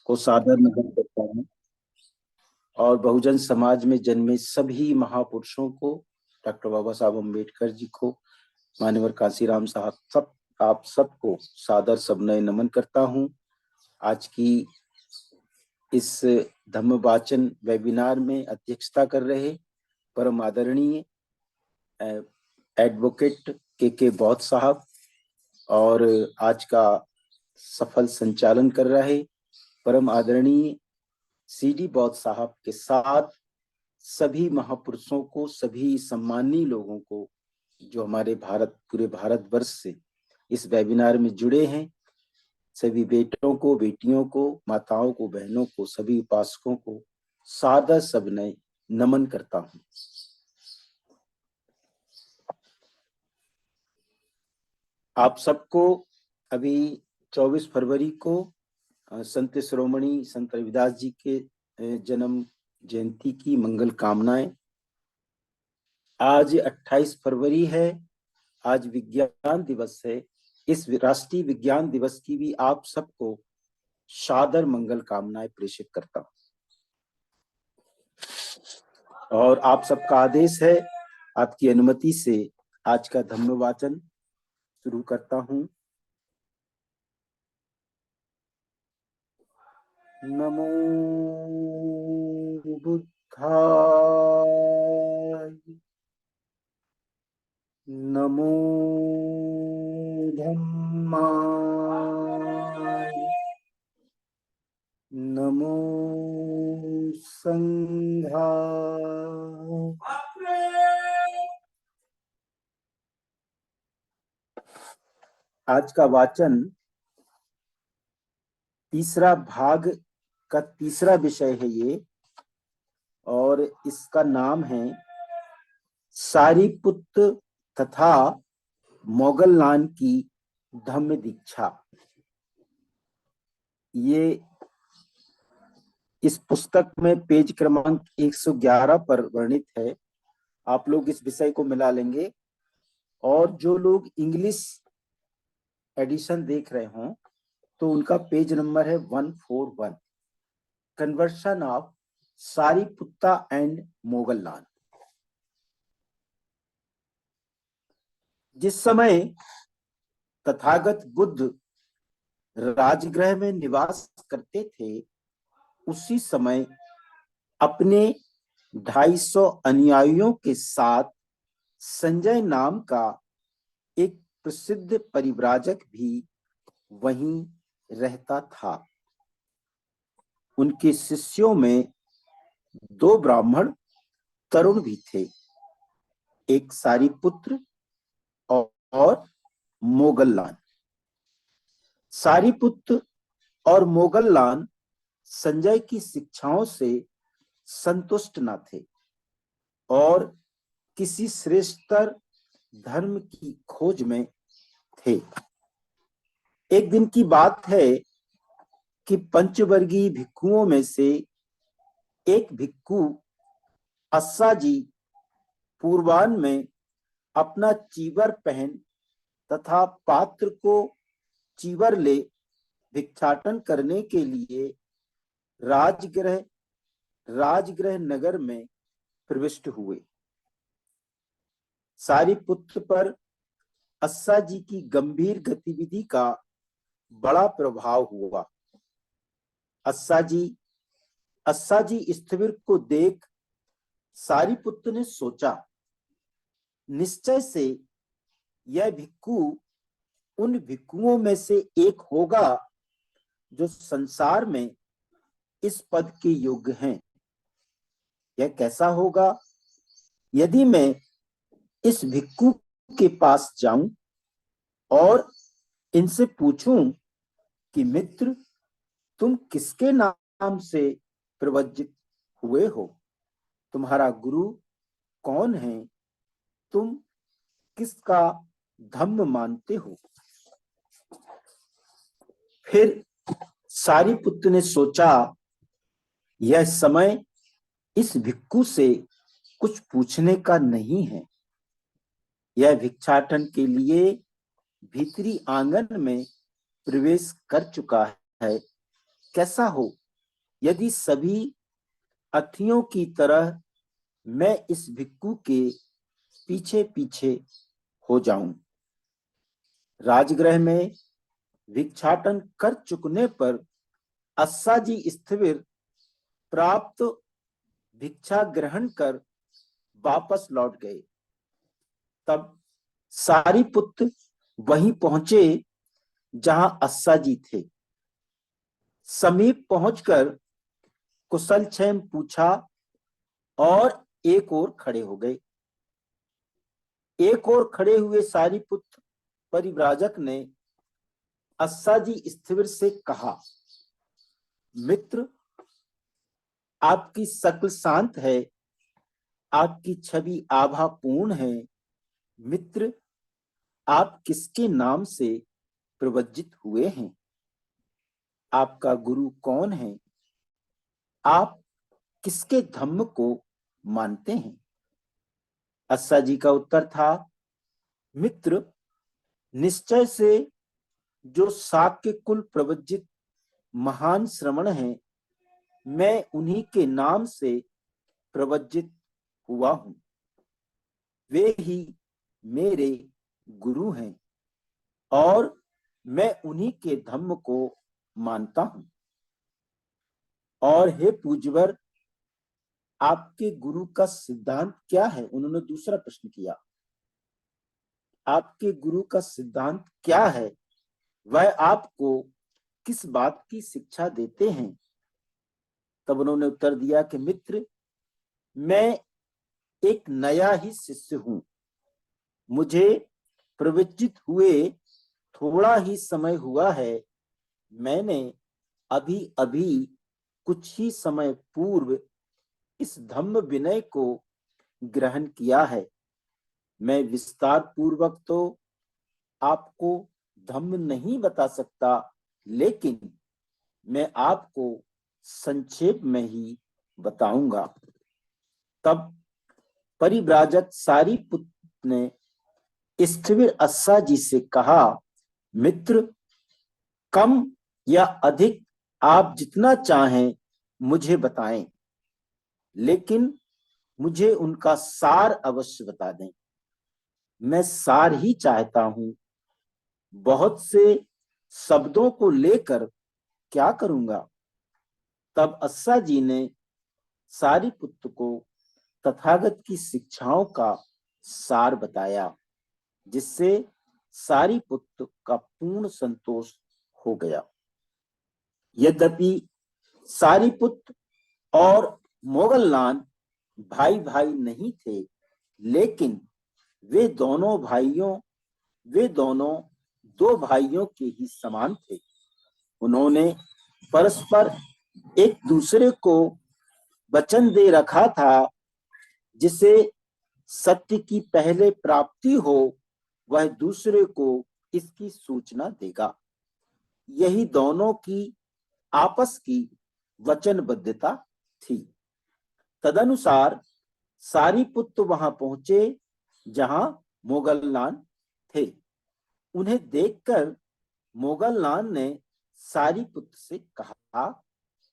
को सादर नमन करता हूँ और बहुजन समाज में जन्मे सभी महापुरुषों को, डॉक्टर बाबा साहब अम्बेडकर जी को, मान्यवर कांसीराम साहब, सब आप सबको सादर सबनय नमन करता हूँ। आज की इस धम्म वाचन वेबिनार में अध्यक्षता कर रहे परम आदरणीय एडवोकेट के बौद्ध साहब और आज का सफल संचालन कर रहे परम आदरणीय सीडी बौद्ध साहब के साथ सभी महापुरुषों को, सभी सम्मानीय लोगों को जो हमारे पूरे भारतवर्ष से इस वेबिनार में जुड़े हैं, सभी बेटों को, बेटियों को, माताओं को, बहनों को, सभी उपासकों को सादर सबनय नमन करता हूं। आप सबको अभी 24 फरवरी को संत शिरोमणि संत रविदास जी के जन्म जयंती की मंगल कामनाएं। आज 28 फरवरी है, आज विज्ञान दिवस है। इस राष्ट्रीय विज्ञान दिवस की भी आप सबको सादर मंगल कामनाएं प्रेषित करता हूं और आप सबका आदेश है, आपकी अनुमति से आज का धम्म वाचन शुरू करता हूं। नमो बुद्धाय, नमो धम्माय, नमो संघाय। आज का वाचन तीसरा भाग का तीसरा विषय है ये, और इसका नाम है सारिपुत्र तथा मोगललान की धम्म दीक्षा। ये इस पुस्तक में पेज क्रमांक 111 पर वर्णित है। आप लोग इस विषय को मिला लेंगे और जो लोग इंग्लिश एडिशन देख रहे हों तो उनका पेज नंबर है 141, कन्वर्शन ऑफ सारिपुत्ता एंड मोगललान। जिस समय तथागत बुद्ध राजगृह में निवास करते थे, उसी समय अपने 250 अनुयायियों के साथ संजय नाम का एक प्रसिद्ध परिव्राजक भी वहीं रहता था। उनके शिष्यों में 2 ब्राह्मण तरुण भी थे, एक सारिपुत्र और मोगललान। सारिपुत्र और मोगललान संजय की शिक्षाओं से संतुष्ट न थे और किसी श्रेष्ठतर धर्म की खोज में थे। एक दिन की बात है कि पंचवर्गीय भिक्षुओं में से एक भिक्षु अस्साजी पूर्वाह्न में अपना चीवर पहन तथा पात्र को चीवर ले भिक्षाटन करने के लिए राजगृह नगर में प्रविष्ट हुए। सारिपुत्र पर अस्साजी की गंभीर गतिविधि का बड़ा प्रभाव हुआ। अस्साजी स्थिविर को देख सारिपुत्र ने सोचा, निश्चय से यह भिक्षु उन भिक्षुओं में से एक होगा जो संसार में इस पद के योग्य हैं। यह कैसा होगा? यदि मैं इस भिक्षु के पास जाऊं और इनसे पूछूं कि मित्र, तुम किसके नाम से प्रवज्जित हुए हो? तुम्हारा गुरु कौन है? तुम किसका धम्म मानते हो? फिर सारिपुत्र ने सोचा, यह समय इस भिक्षु से कुछ पूछने का नहीं है। यह भिक्षाटन के लिए भीतरी आंगन में प्रवेश कर चुका है। कैसा हो यदि सभी अतिथियों की तरह मैं इस भिक्षु के पीछे पीछे हो जाऊं। राजगृह में भिक्षाटन कर चुकने पर अस्साजी स्थिविर प्राप्त भिक्षा ग्रहण कर वापस लौट गए। तब सारीपुत्र वहीं पहुंचे जहां अस्साजी थे। समीप पहुंचकर कुशल क्षेम पूछा और एक ओर खड़े हो गए। एक ओर खड़े हुए सारीपुत्र परिव्राजक ने अस्साजी स्थिविर से कहा, मित्र, आपकी शक्ल शांत है, आपकी छवि आभापूर्ण है। मित्र, आप किसके नाम से प्रवज्जित हुए हैं? आपका गुरु कौन है? आप किसके धम्म को मानते हैं? अस्साजी का उत्तर था, मित्र, निश्चय से जो शाक्य कुल प्रवज्जित महान श्रमण हैं, मैं उन्हीं के नाम से प्रवज्जित हुआ हूं। वे ही मेरे गुरु हैं और मैं उन्हीं के धम्म को मानता हूं। और हे पूज्यवर, आपके गुरु का सिद्धांत क्या है? उन्होंने दूसरा प्रश्न किया, आपके गुरु का सिद्धांत क्या है? वह आपको किस बात की शिक्षा देते हैं? तब उन्होंने उत्तर दिया कि मित्र, मैं एक नया ही शिष्य हूं। मुझे प्रवज्जित हुए थोड़ा ही समय हुआ है। मैंने अभी अभी कुछ ही समय पूर्व इस धम्म विनय को ग्रहण किया है। मैं विस्तार पूर्वक तो आपको धम्म नहीं बता सकता, लेकिन मैं आपको संक्षेप में ही बताऊंगा। तब परिव्राजक सारीपुत्र ने स्थिविर अस्साजी से कहा, मित्र, कम या अधिक आप जितना चाहें मुझे बताएं, लेकिन मुझे उनका सार अवश्य बता दें। मैं सार ही चाहता हूं। बहुत से शब्दों को लेकर क्या करूंगा? तब अस्साजी ने सारीपुत्र को तथागत की शिक्षाओं का सार बताया, जिससे सारीपुत्र का पूर्ण संतोष हो गया। यद्यपि सारीपुत्र और मोगललान भाई भाई नहीं थे, लेकिन वे दोनों दो भाइयों के ही समान थे। उन्होंने परस्पर एक दूसरे को वचन दे रखा था, जिसे सत्य की पहले प्राप्ति हो वह दूसरे को इसकी सूचना देगा। यही दोनों की आपस की वचनबद्धता थी। तदनुसार सारीपुत्र वहां पहुंचे जहां मोगललान थे। उन्हें देखकर मोगललान ने सारीपुत्र से कहा,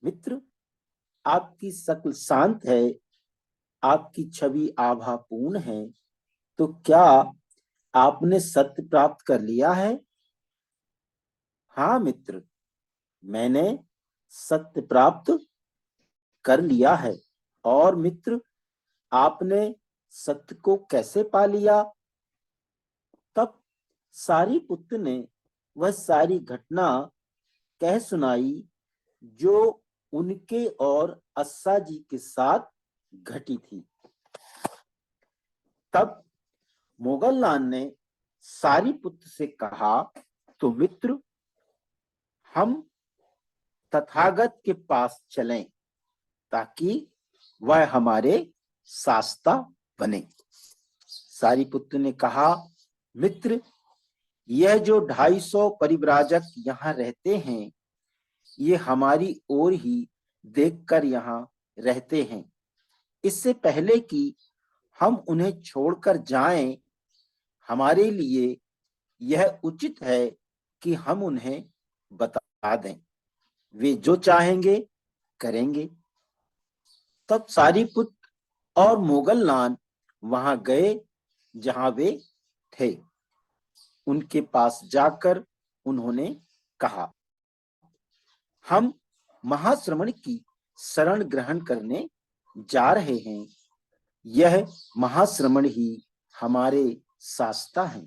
मित्र, आपकी शक्ल शांत है, आपकी छवि आभापूर्ण है, तो क्या आपने सत्य प्राप्त कर लिया है? हाँ मित्र, मैंने सत्य प्राप्त कर लिया है। और मित्र, आपने सत्य को कैसे पा लिया? तब सारीपुत्र ने वह सारी घटना कह सुनाई जो उनके और अस्साजी के साथ घटी थी। तब मोगललान ने सारीपुत्र से कहा, तो मित्र, हम तथागत के पास चलें ताकि वह हमारे शास्ता बने। सारीपुत्र ने कहा, मित्र, यह जो 250 परिव्राजक यहाँ रहते हैं, ये हमारी ओर ही देखकर यहाँ रहते हैं। इससे पहले कि हम उन्हें छोड़कर जाएं, हमारे लिए यह उचित है कि हम उन्हें बता दें। वे जो चाहेंगे करेंगे। तब सारीपुत्र और मोगललान वहां गए जहां वे थे। उनके पास जाकर उन्होंने कहा, हम महाश्रमण की शरण ग्रहण करने जा रहे हैं। यह महाश्रमण ही हमारे शास्ता हैं।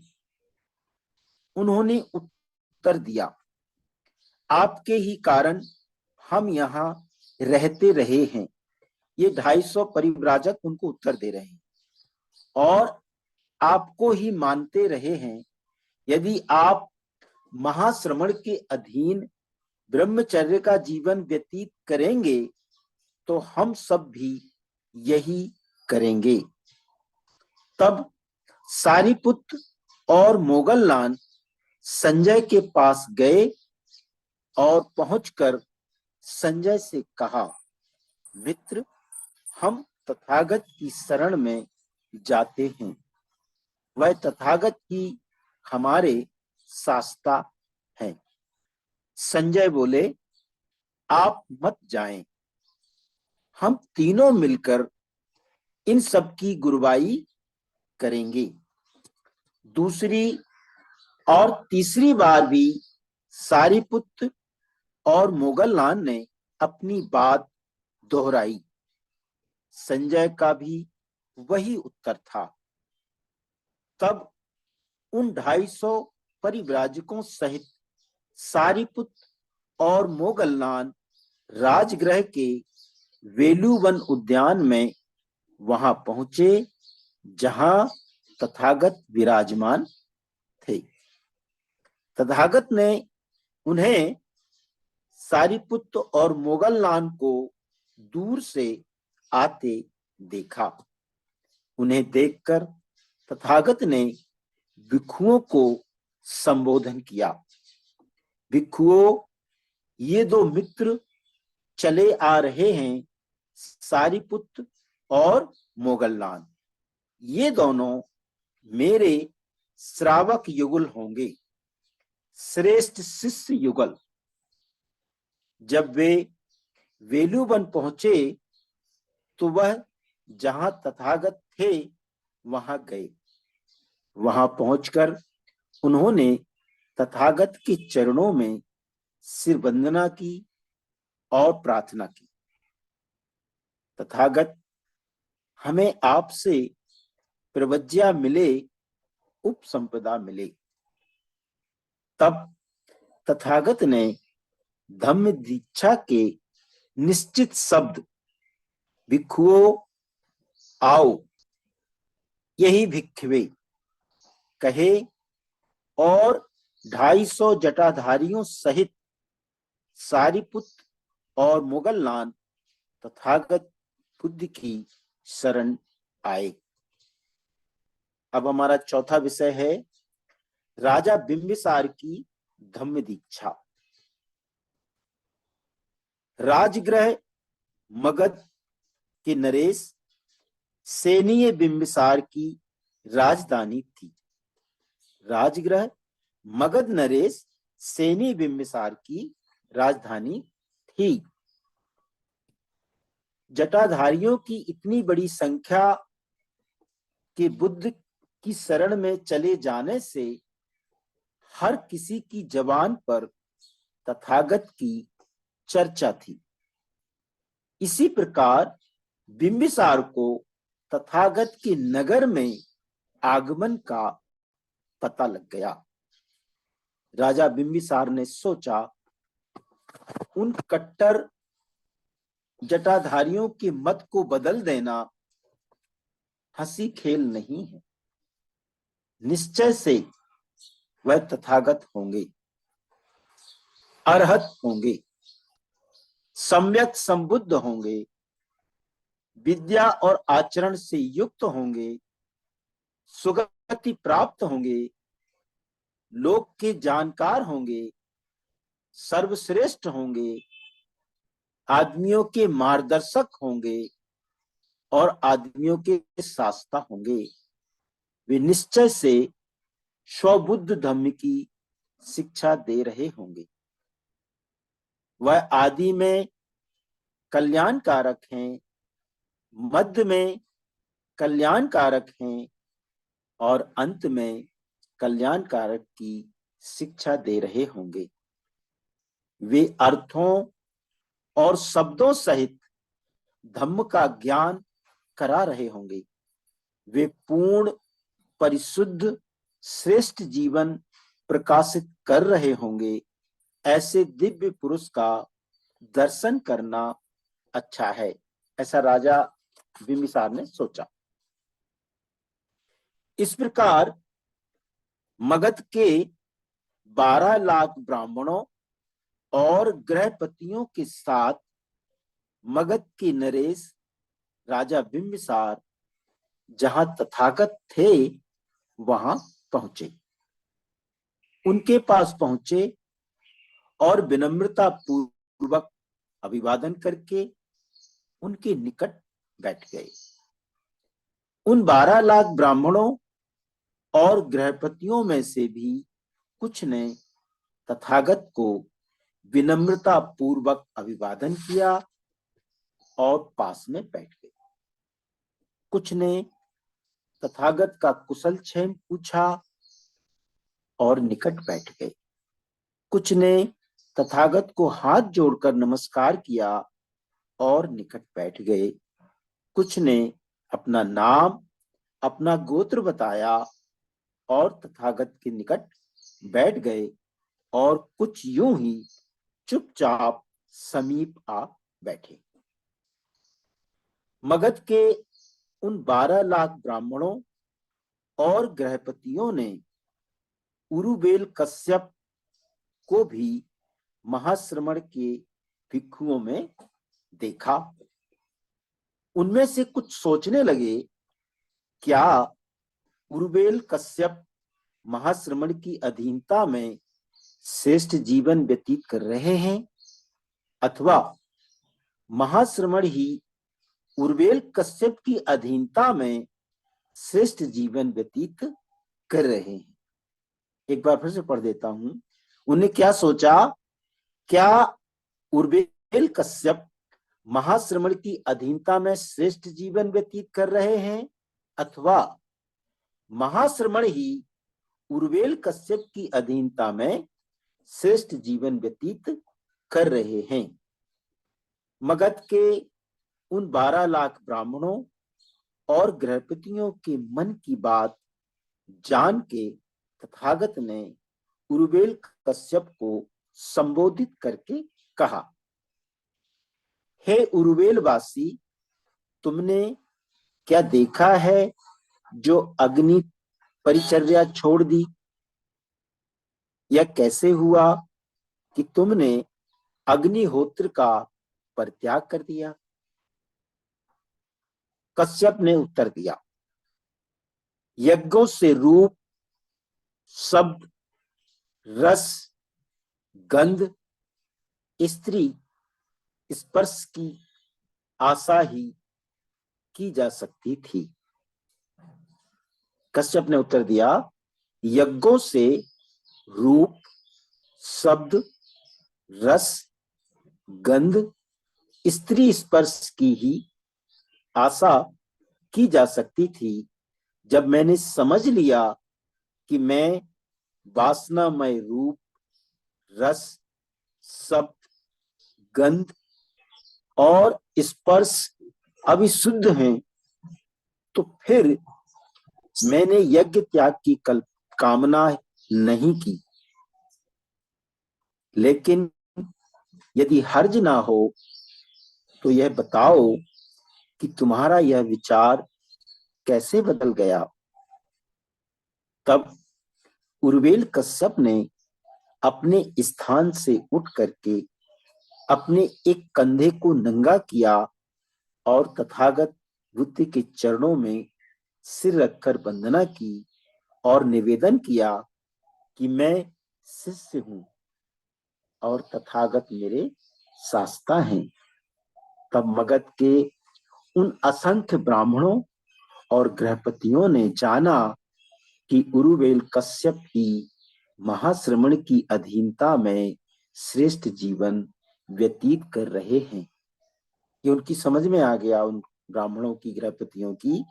उन्होंने उत्तर दिया, आपके ही कारण हम यहाँ रहते रहे हैं। ये 250 परिव्राजक उनको उत्तर दे रहे हैं और आपको ही मानते रहे हैं। यदि आप महाश्रमण के अधीन ब्रह्मचर्य का जीवन व्यतीत करेंगे तो हम सब भी यही करेंगे। तब सारीपुत्र और मोगललान संजय के पास गए और पहुंचकर संजय से कहा, मित्र, हम तथागत की शरण में जाते हैं। वह तथागत ही हमारे शास्ता हैं। संजय बोले, आप मत जाएं, हम तीनों मिलकर इन सब की गुरुवाई करेंगे। दूसरी और तीसरी बार भी सारीपुत्र और मोगललान ने अपनी बात दोहराई। संजय का भी वही उत्तर था। तब उन 250 परिव्राजकों सहित सारीपुत्र और मोगललान राजगृह के वेलुवन उद्यान में वहां पहुंचे जहां तथागत विराजमान थे। तथागत ने उन्हें सारीपुत्र और मोगललान को दूर से आते देखा। उन्हें देखकर तथागत ने भिक्षुओं को संबोधन किया, भिक्षुओं, ये दो मित्र चले आ रहे हैं, सारीपुत्र और मोगललान। ये दोनों मेरे श्रावक युगल होंगे, श्रेष्ठ शिष्य युगल। जब वे वेलुवन पहुंचे तो वह जहां तथागत थे वहां गए। वहां पहुंचकर उन्होंने तथागत के चरणों में सिर वंदना की और प्रार्थना की, तथागत, हमें आपसे प्रवज्ञा मिले, उपसंपदा मिले। तब तथागत ने धम्म दीक्षा के निश्चित शब्द, भिक्षुओं आओ, यही भिक्षुवे कहे और 250 जटाधारियों सहित सारीपुत्र और मोगललान तथागत बुद्ध की शरण आए। अब हमारा चौथा विषय है राजा बिंबिसार की धम्म दीक्षा। राजगृह मगध के नरेश सेनीय बिंबिसार की राजधानी थी। राजगृह मगध नरेश सेनीय बिंबिसार की राजधानी थी। जटाधारियों की इतनी बड़ी संख्या के बुद्ध की शरण में चले जाने से हर किसी की जबान पर तथागत की चर्चा थी। इसी प्रकार बिंबिसार को तथागत के नगर में आगमन का पता लग गया। राजा बिंबिसार ने सोचा, उन कट्टर जटाधारियों के मत को बदल देना हंसी खेल नहीं है। निश्चय से वह तथागत होंगे, अरहत होंगे, सम्यक संबुद्ध होंगे, विद्या और आचरण से युक्त होंगे, सुगति प्राप्त होंगे, लोक के जानकार होंगे, सर्वश्रेष्ठ होंगे, आदमियों के मार्गदर्शक होंगे और आदमियों के शास्ता होंगे। वे निश्चय से स्वबुद्ध धम्म की शिक्षा दे रहे होंगे। वह आदि में कल्याणकारक हैं, मध्य में कल्याणकारक हैं और अंत में कल्याणकारक की शिक्षा दे रहे होंगे। वे अर्थों और शब्दों सहित धम्म का ज्ञान करा रहे होंगे। वे पूर्ण, परिशुद्ध, श्रेष्ठ जीवन प्रकाशित कर रहे होंगे। ऐसे दिव्य पुरुष का दर्शन करना अच्छा है, ऐसा राजा बिंबिसार ने सोचा। इस प्रकार मगध के 12 लाख ब्राह्मणों और गृहपतियों के साथ मगध के नरेश राजा बिंबिसार जहां तथागत थे वहां पहुंचे। उनके पास पहुंचे और विनम्रता पूर्वक अभिवादन करके उनके निकट बैठ गए। उन 12 लाख ब्राह्मणों और गृहपतियों में से भी कुछ ने तथागत को विनम्रता पूर्वक अभिवादन किया और पास में बैठ गए। कुछ ने तथागत का कुशल क्षेम पूछा और निकट बैठ गए। कुछ ने तथागत को हाथ जोड़कर नमस्कार किया और निकट बैठ गए। कुछ ने अपना नाम, अपना गोत्र बताया और तथागत के निकट बैठ गए और कुछ यूं ही चुपचाप समीप आ बैठे। मगध के उन 12 लाख ब्राह्मणों और गृहपतियों ने उरुवेल कश्यप को भी महाश्रमण के भिक्षुओं में देखा। उनमें से कुछ सोचने लगे, क्या उरुवेल कश्यप महाश्रमण की अधीनता में श्रेष्ठ जीवन व्यतीत कर रहे हैं अथवा महाश्रमण ही उरुवेल कश्यप की अधीनता में श्रेष्ठ जीवन व्यतीत कर रहे हैं। एक बार फिर से पढ़ देता हूं। उन्हें क्या सोचा, क्या उरुवेल कश्यप महाश्रमण की अधीनता में श्रेष्ठ जीवन व्यतीत कर रहे हैं अथवा महाश्रमण ही उरुवेल कश्यप की अधीनता में श्रेष्ठ जीवन व्यतीत कर रहे हैं। मगध के उन 12 लाख ब्राह्मणों और गृहपतियों के मन की बात जान के तथागत ने उरुवेल कश्यप को संबोधित करके कहा, हे उरुवेल वासी, तुमने क्या देखा है जो अग्नि परिचर्या छोड़ दी? यह कैसे हुआ कि तुमने अग्निहोत्र का परित्याग कर दिया? कश्यप ने उत्तर दिया, यज्ञों से रूप, शब्द, रस, गंध, स्त्री स्पर्श की आशा ही की जा सकती थी। कश्यप ने उत्तर दिया, यज्ञों से रूप, शब्द, रस, गंध, स्त्री स्पर्श की ही आशा की जा सकती थी जब मैंने समझ लिया कि मैं वासनामय रूप, रस, शब्द, गंध और स्पर्श अविशुद्ध हैं, तो फिर मैंने यज्ञ त्याग की कामना नहीं की। लेकिन यदि हर्ज ना हो तो यह बताओ कि तुम्हारा यह विचार कैसे बदल गया? तब उरुवेल कश्यप ने अपने स्थान से उठ करके अपने एक कंधे को नंगा किया और तथागत बुद्ध के चरणों में सिर रखकर वंदना की और निवेदन किया कि मैं शिष्य हूं और तथागत मेरे शास्ता हैं। तब मगध के उन असंख्य ब्राह्मणों और गृहपतियों ने जाना कि उरुवेल कश्यप ही महाश्रमण की अधीनता में श्रेष्ठ जीवन व्यतीत कर रहे हैं। ये उनकी समझ में आ गया, उन ब्राह्मणों की, गृहपतियों की,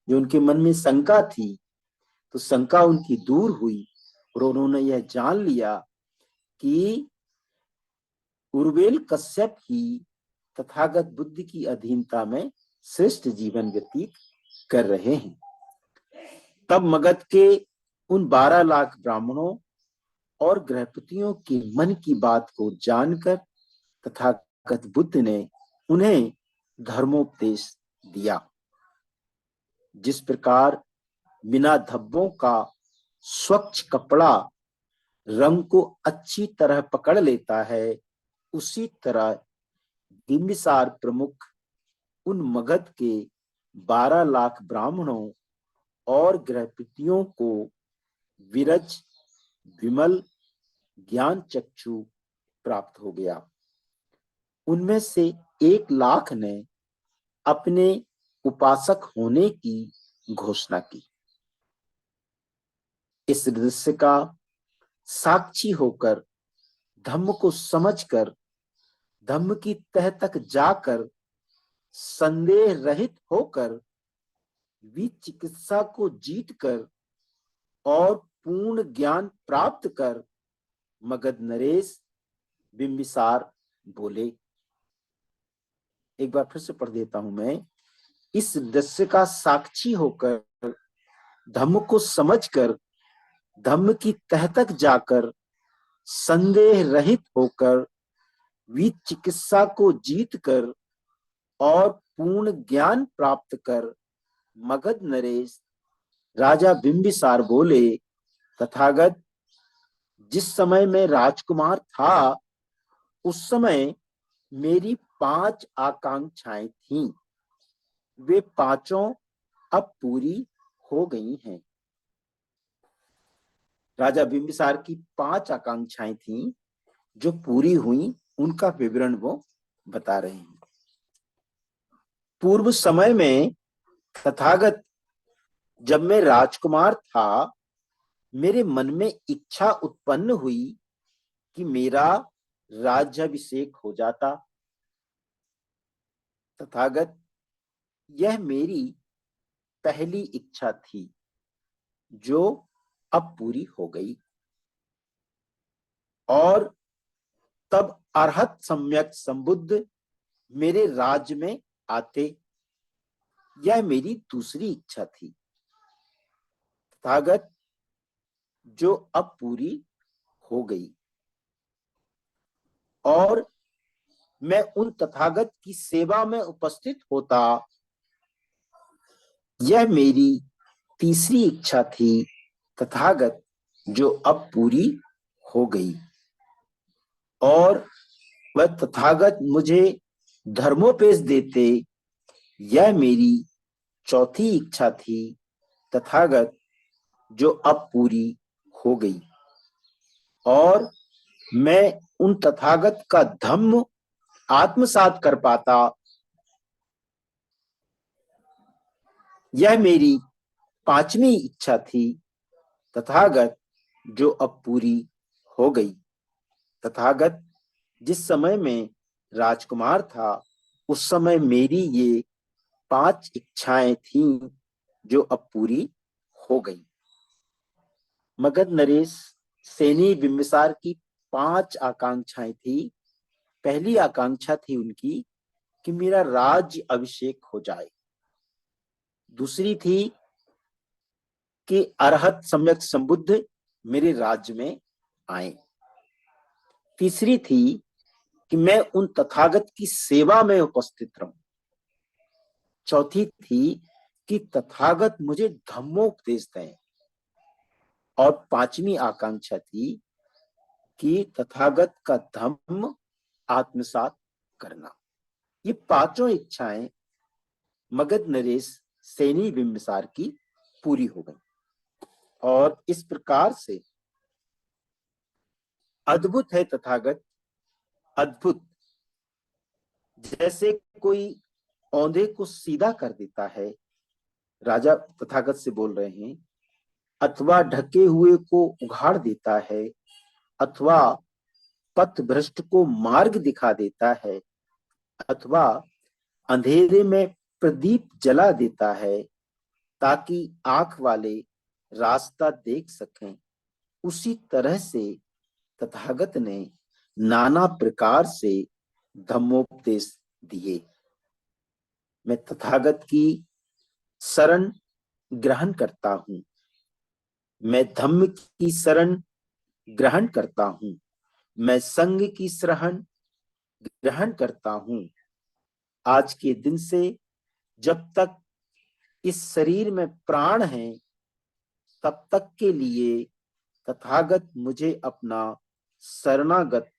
जो उनके मन में शंका थी, तो शंका उनकी दूर हुई और उन्होंने यह जान लिया कि उर्वेल कश्यप ही तथागत बुद्ध की अधीनता में श्रेष्ठ जीवन व्यतीत कर रहे हैं। तब मगध के उन 12 लाख ब्राह्मणों और गृहपतियों के मन की बात को जानकर तथागत बुद्ध ने उन्हें धर्मोपदेश दिया। जिस प्रकार बिना धब्बों का स्वच्छ कपड़ा रंग को अच्छी तरह पकड़ लेता है, उसी तरह बिंबिसार प्रमुख उन मगध के 12 लाख ब्राह्मणों और गृहपतियों को विरज विमल ज्ञान चक्षु प्राप्त हो गया। उनमें से 1 लाख ने अपने उपासक होने की घोषणा की। इस दृश्य का साक्षी होकर, धम्म को समझकर, धम्म की तह तक जाकर, संदेह रहित होकर, विचिकित्सा को जीतकर और पूर्ण ज्ञान प्राप्त कर मगध नरेश बिंबिसार बोले। एक बार फिर से पढ़ देता हूं मैं। इस दृश्य का साक्षी होकर, धम्म को समझकर, धम्म की तह तक जाकर, संदेह रहित होकर, विचिकित्सा को जीतकर और पूर्ण ज्ञान प्राप्त कर मगध नरेश राजा बिंबिसार बोले, तथागत, जिस समय मैं राजकुमार था, उस समय मेरी 5 आकांक्षाएं थीं। वे पांचों अब पूरी हो गई हैं। राजा बिंबिसार की 5 आकांक्षाएं थीं जो पूरी हुई, उनका विवरण वो बता रहे हैं। पूर्व समय में तथागत, जब मैं राजकुमार था, मेरे मन में इच्छा उत्पन्न हुई कि मेरा राज्याभिषेक हो जाता। तथागत, यह मेरी पहली इच्छा थी जो अब पूरी हो गई। और तब अरहत सम्यक संबुद्ध मेरे राज्य में आते। यह मेरी दूसरी इच्छा थी। तथागत, जो अब पूरी हो गई। और मैं उन तथागत की सेवा में उपस्थित होता। यह मेरी तीसरी इच्छा थी। तथागत, जो अब पूरी हो गई। और वह तथागत मुझे धर्मोपदेश देते। यह मेरी चौथी इच्छा थी। तथागत, जो अब पूरी हो गई। और मैं उन तथागत का धम्म आत्मसात कर पाता। यह मेरी पांचवी इच्छा थी। तथागत, जो अब पूरी हो गई। तथागत, जिस समय में राजकुमार था, उस समय मेरी ये 5 इच्छाएं थीं जो अब पूरी हो गई। मगध नरेश सेनी बिंबिसार की 5 आकांक्षाएं थी। पहली आकांक्षा थी उनकी कि मेरा राज्य अभिषेक हो जाए। दूसरी थी कि अरहत सम्यक संबुद्ध मेरे राज्य में आए। तीसरी थी कि मैं उन तथागत की सेवा में उपस्थित रहूं। चौथी थी कि तथागत मुझे धम्मोपदेश दें। और पांचवी आकांक्षा थी कि तथागत का धम्म आत्मसात करना। ये पांचों इच्छाएं मगध नरेश सेनी बिंबिसार की पूरी हो गई। और इस प्रकार से अद्भुत है तथागत, अद्भुत। जैसे कोई औंधे को सीधा कर देता है, राजा तथागत से बोल रहे हैं, अथवा ढके हुए को उघाड़ देता है, अथवा पथ भ्रष्ट को मार्ग दिखा देता है अथवा अंधेरे में प्रदीप जला देता है ताकि आंख वाले रास्ता देख सकें, उसी तरह से तथागत ने नाना प्रकार से धम्मोपदेश दिए। मैं तथागत की शरण ग्रहण करता हूं, मैं धम्म की शरण ग्रहण करता हूं, मैं संग की शरण ग्रहण करता हूं। आज के दिन से जब तक इस शरीर में प्राण है तब तक के लिए तथागत मुझे अपना शरणागत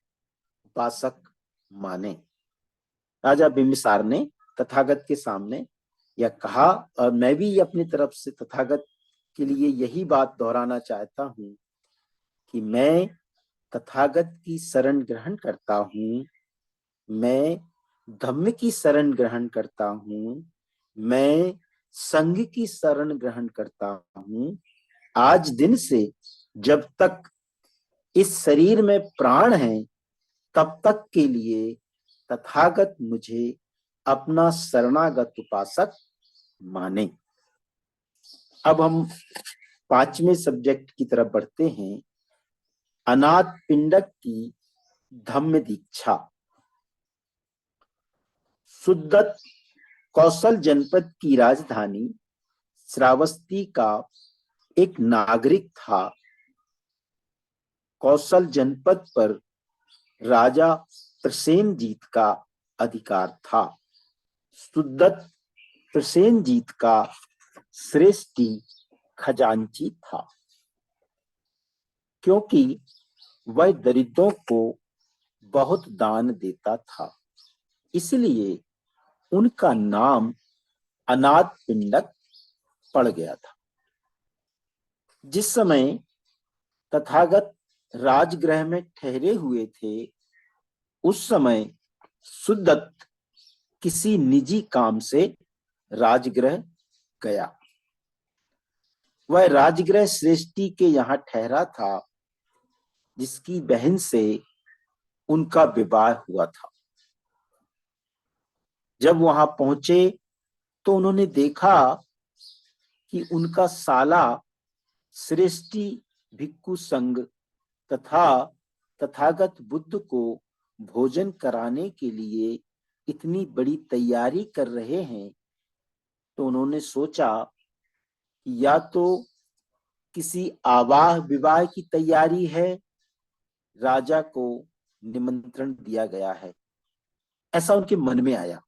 उपासक माने। राजा बिंबिसार ने तथागत के सामने यह कहा, और मैं भी अपनी तरफ से तथागत के लिए यही बात दोहराना चाहता हूं कि मैं तथागत की शरण ग्रहण करता हूं, मैं धम्म की शरण ग्रहण करता हूं, मैं संघ की शरण ग्रहण करता हूं। आज दिन से जब तक इस शरीर में प्राण है तब तक के लिए तथागत मुझे अपना शरणागत उपासक माने। अब हम 5वें सब्जेक्ट की तरफ बढ़ते हैं, अनाथ पिंडक की धम्म दीक्षा। सुदत्त कौशल जनपद की राजधानी श्रावस्ती का एक नागरिक था। कौशल जनपद पर राजा प्रसेनजीत का अधिकार था। सुदत्त प्रसेनजीत का श्रेष्ठी खजांची था, क्योंकि वह दरिद्रों को बहुत दान देता था, इसलिए उनका नाम अनाथ पिंडक पड़ गया था। जिस समय तथागत राजगृह में ठहरे हुए थे, उस समय सुदत्त किसी निजी काम से राजगृह गया। वह राजगृह श्रेष्ठी के यहाँ ठहरा था, जिसकी बहन से उनका विवाह हुआ था। जब वहां पहुंचे तो उन्होंने देखा कि उनका साला श्रेष्ठी भिक्खु संघ तथा तथागत बुद्ध को भोजन कराने के लिए इतनी बड़ी तैयारी कर रहे हैं, तो उन्होंने सोचा कि या तो किसी आवाह विवाह की तैयारी है, राजा को निमंत्रण दिया गया है, ऐसा उनके मन में आया।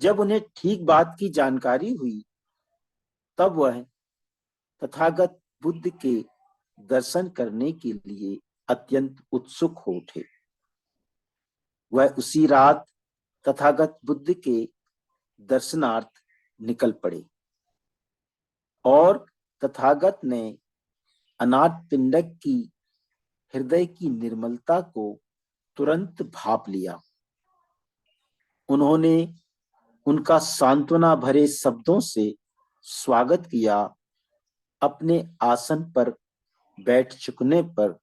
जब उन्हें ठीक बात की जानकारी हुई तब वह तथागत बुद्ध के दर्शन करने के लिए अत्यंत उत्सुक हो उठे। वह उसी रात तथागत बुद्ध के दर्शनार्थ निकल पड़े और तथागत ने अनाथ पिंडक की हृदय की निर्मलता को तुरंत भाप लिया। उन्होंने उनका सांत्वना भरे शब्दों से स्वागत किया। अपने आसन पर बैठ चुकने पर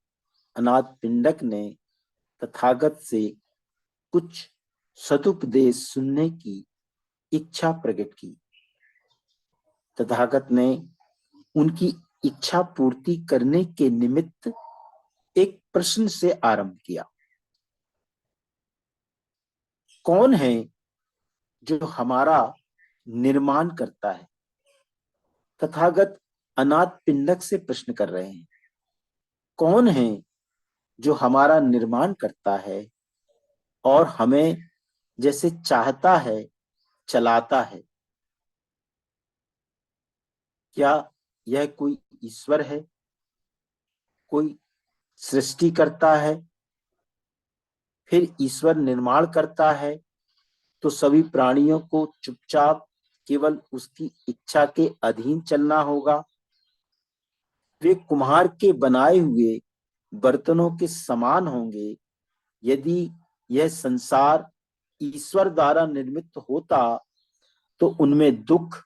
अनाथ पिंडक ने तथागत से कुछ सदुपदेश सुनने की इच्छा प्रकट की। तथागत ने उनकी इच्छा पूर्ति करने के निमित्त एक प्रश्न से आरंभ किया। कौन है जो हमारा निर्माण करता है? तथागत अनाथ पिंडक से प्रश्न कर रहे हैं, कौन है जो हमारा निर्माण करता है और हमें जैसे चाहता है चलाता है? क्या यह कोई ईश्वर है, कोई सृष्टि करता है? फिर ईश्वर निर्माण करता है तो सभी प्राणियों को चुपचाप केवल उसकी इच्छा के अधीन चलना होगा। वे कुम्हार के बनाए हुए बर्तनों के समान होंगे। यदि यह संसार ईश्वर द्वारा निर्मित होता तो उनमें दुख,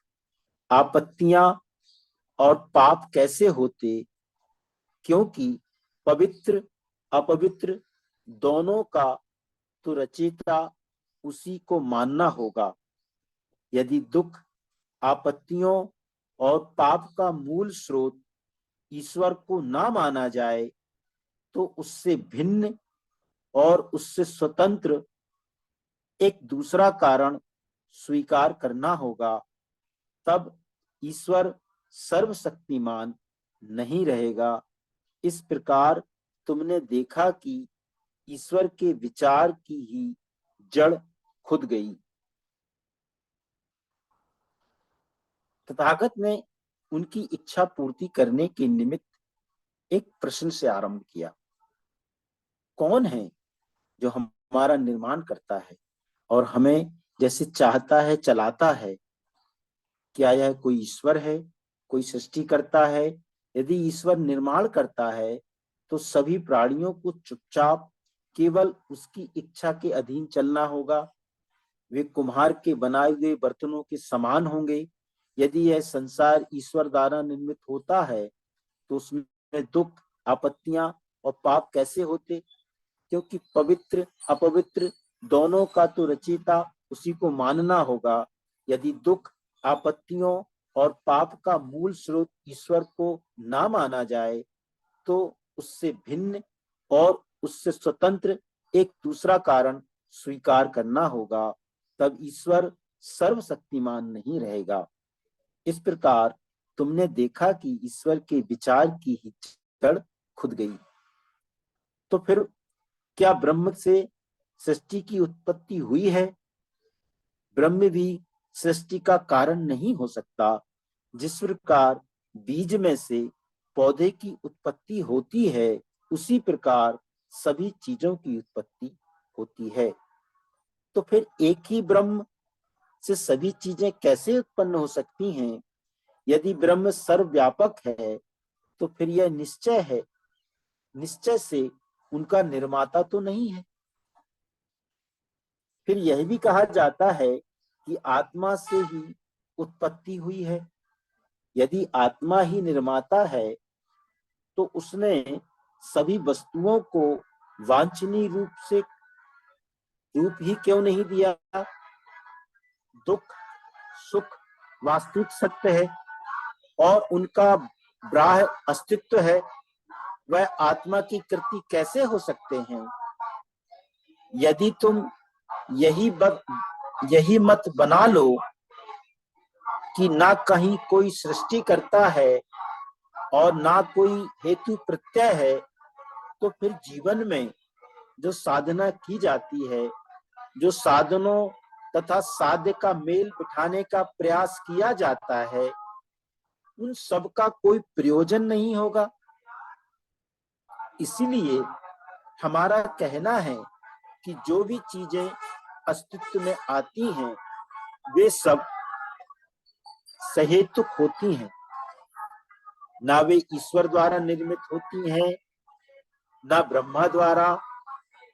आपत्तियां और पाप कैसे होते, क्योंकि पवित्र अपवित्र दोनों का तो रचयिता उसी को मानना होगा। यदि दुख, आपत्तियों और पाप का मूल स्रोत ईश्वर को ना माना जाए तो उससे भिन्न और उससे स्वतंत्र एक दूसरा कारण स्वीकार करना होगा। तब ईश्वर सर्वशक्तिमान नहीं रहेगा। इस प्रकार तुमने देखा कि ईश्वर के विचार की ही जड़ खुद गई। तथागत ने उनकी इच्छा पूर्ति करने के निमित्त एक प्रश्न से आरंभ किया। कौन है जो हमारा निर्माण करता है और हमें जैसे चाहता है चलाता है? क्या यह कोई ईश्वर है, कोई सृष्टि करता है? यदि ईश्वर निर्माण करता है तो सभी प्राणियों को चुपचाप केवल उसकी इच्छा के अधीन चलना होगा। वे कुम्हार के बनाए हुए बर्तनों के समान होंगे। यदि यह संसार ईश्वर द्वारा निर्मित होता है तो उसमें दुख, आपत्तियां और पाप कैसे होते? क्योंकि पवित्र अपवित्र दोनों का तो रचयिता उसी को मानना होगा। यदि दुख, आपत्तियों और पाप का मूल स्रोत ईश्वर को ना माना जाए तो उससे भिन्न और उससे स्वतंत्र एक दूसरा कारण स्वीकार करना होगा। तब ईश्वर सर्वशक्तिमान नहीं रहेगा। इस प्रकार तुमने देखा कि ईश्वर के विचार की ही जड़ खुद गई। तो फिर क्या ब्रह्म से सृष्टि की उत्पत्ति हुई है? ब्रह्म भी सृष्टि का कारण नहीं हो सकता। जिस प्रकार बीज में से पौधे की उत्पत्ति होती है उसी प्रकार सभी चीजों की उत्पत्ति होती है। तो फिर एक ही ब्रह्म से सभी चीजें कैसे उत्पन्न हो सकती हैं? यदि ब्रह्म सर्वव्यापक है तो फिर यह निश्चय से उनका निर्माता तो नहीं है। फिर यह भी कहा जाता है कि आत्मा से ही उत्पत्ति हुई है। यदि आत्मा ही निर्माता है तो उसने सभी वस्तुओं को वांछनीय रूप ही क्यों नहीं दिया? दुख, सुख वास्तविक सत्य है और उनका बाह्य अस्तित्व है। वह आत्मा की कृति कैसे हो सकते हैं? यदि तुम यही मत बना लो कि ना कहीं कोई सृष्टि करता है और ना कोई हेतु प्रत्यय है तो फिर जीवन में जो साधना की जाती है, जो साधनों तथा साध्य का मेल बिठाने का प्रयास किया जाता है, उन सब का कोई प्रयोजन नहीं होगा। इसीलिए हमारा कहना है कि जो भी चीजें अस्तित्व में आती हैं वे सब सहेतुक होती हैं। ना वे ईश्वर द्वारा निर्मित होती हैं, ना ब्रह्मा द्वारा,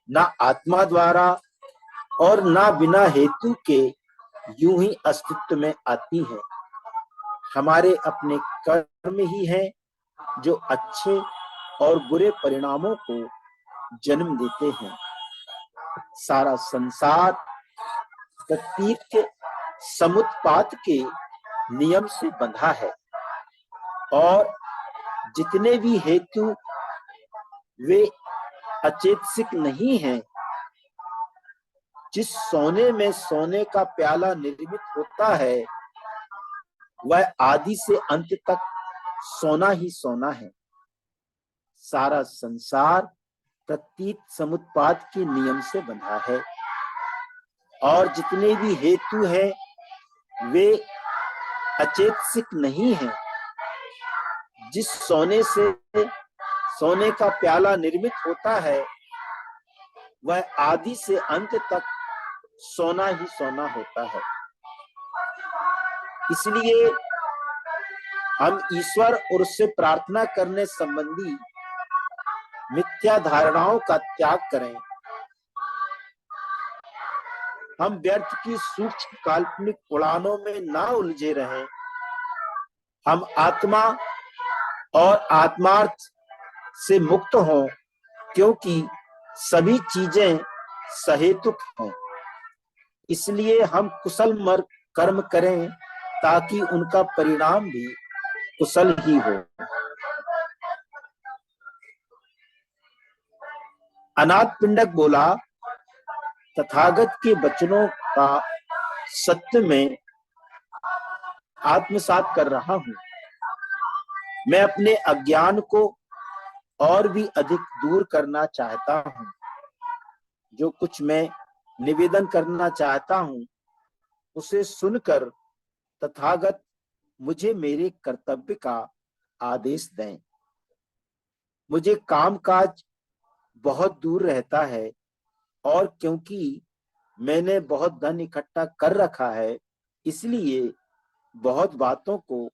ना आत्मा द्वारा और ना बिना हेतु के यूं ही अस्तित्व में आती हैं। हमारे अपने कर्म ही हैं जो अच्छे और बुरे परिणामों को जन्म देते हैं। सारा संसार प्रतीक के समुत्पात के नियम से बंधा है और जितने भी हेतु वे अचेतसिक नहीं हैं। जिस सोने में सोने का प्याला निर्मित होता है वह आदि से अंत तक सोना ही सोना है। सारा संसार प्रतीत समुत्पात के नियम से बंधा है और जितने भी हेतु हैं वे अचेतसिक नहीं हैं। जिस सोने से सोने का प्याला निर्मित होता है वह आदि से अंत तक सोना ही सोना होता है। इसलिए हम ईश्वर और उससे प्रार्थना करने संबंधी मिथ्या धारणाओं का त्याग करें। हम व्यर्थ की सूक्ष्म काल्पनिक उड़ानों में ना उलझे रहें। हम आत्मा और आत्मार्थ से मुक्त हों क्योंकि सभी चीजें सहेतुक हैं, इसलिए हम कुशल कर्म करें ताकि उनका परिणाम भी कुशल ही हो। अनाथ पिंडक बोला, तथागत के वचनों का सत्य में आत्मसात कर रहा हूं। मैं अपने अज्ञान को और भी अधिक दूर करना चाहता हूं। जो कुछ मैं निवेदन करना चाहता हूं उसे सुनकर तथागत मुझे मेरे कर्तव्य का आदेश दें। मुझे कामकाज बहुत दूर रहता है और क्योंकि मैंने बहुत धन इकट्ठा कर रखा है, इसलिए बहुत बातों को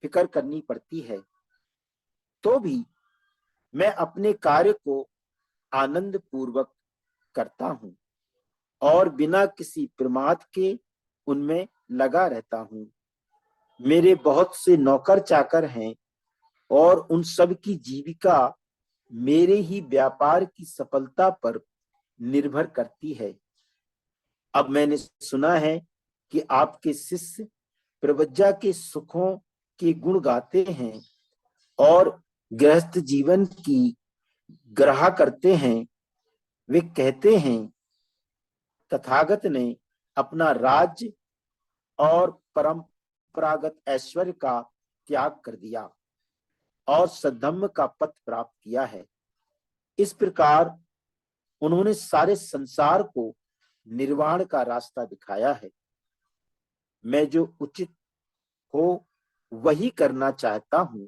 फिक्र करनी पड़ती है। तो भी मैं अपने कार्य को आनंद पूर्वक करता हूं और बिना किसी प्रमाद के उनमें लगा रहता हूं। मेरे बहुत से नौकर चाकर हैं और उन सब की जीविका मेरे ही व्यापार की सफलता पर निर्भर करती है। अब मैंने सुना है कि आपके शिष्य प्रवज्जा के सुखों के गुण गाते हैं और गृहस्थ जीवन की ग्रहा करते हैं। वे कहते हैं, तथागत ने अपना राज्य और परंपरागत ऐश्वर्य का त्याग कर दिया और सद्धम्म का पथ प्राप्त किया है। इस प्रकार उन्होंने सारे संसार को निर्वाण का रास्ता दिखाया है। मैं जो उचित हो वही करना चाहता हूं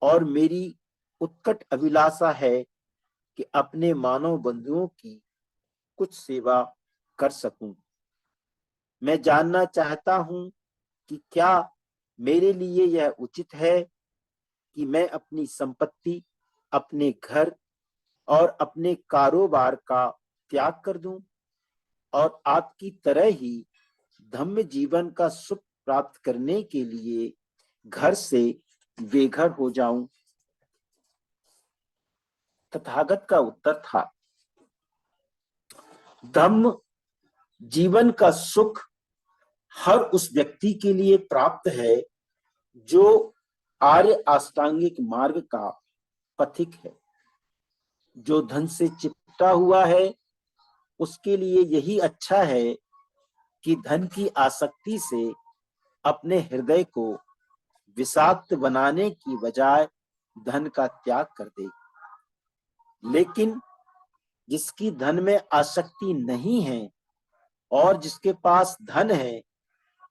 और मेरी उत्कट अभिलाषा है कि अपने मानव बंधुओं की कुछ सेवा कर सकूं। मैं जानना चाहता हूं कि क्या मेरे लिए यह उचित है कि मैं अपनी संपत्ति, अपने घर और अपने कारोबार का त्याग कर दूं और आपकी तरह ही धम्म जीवन का सुख प्राप्त करने के लिए घर से बेघर हो जाऊं। तथागत का उत्तर था, धम्म जीवन का सुख हर उस व्यक्ति के लिए प्राप्त है जो आर्य अष्टांगिक मार्ग का पथिक है। जो धन से चिपटा हुआ है उसके लिए यही अच्छा है कि धन की आसक्ति से अपने हृदय को विषाक्त बनाने की बजाय धन का त्याग कर दे। लेकिन जिसकी धन में आसक्ति नहीं है और जिसके पास धन है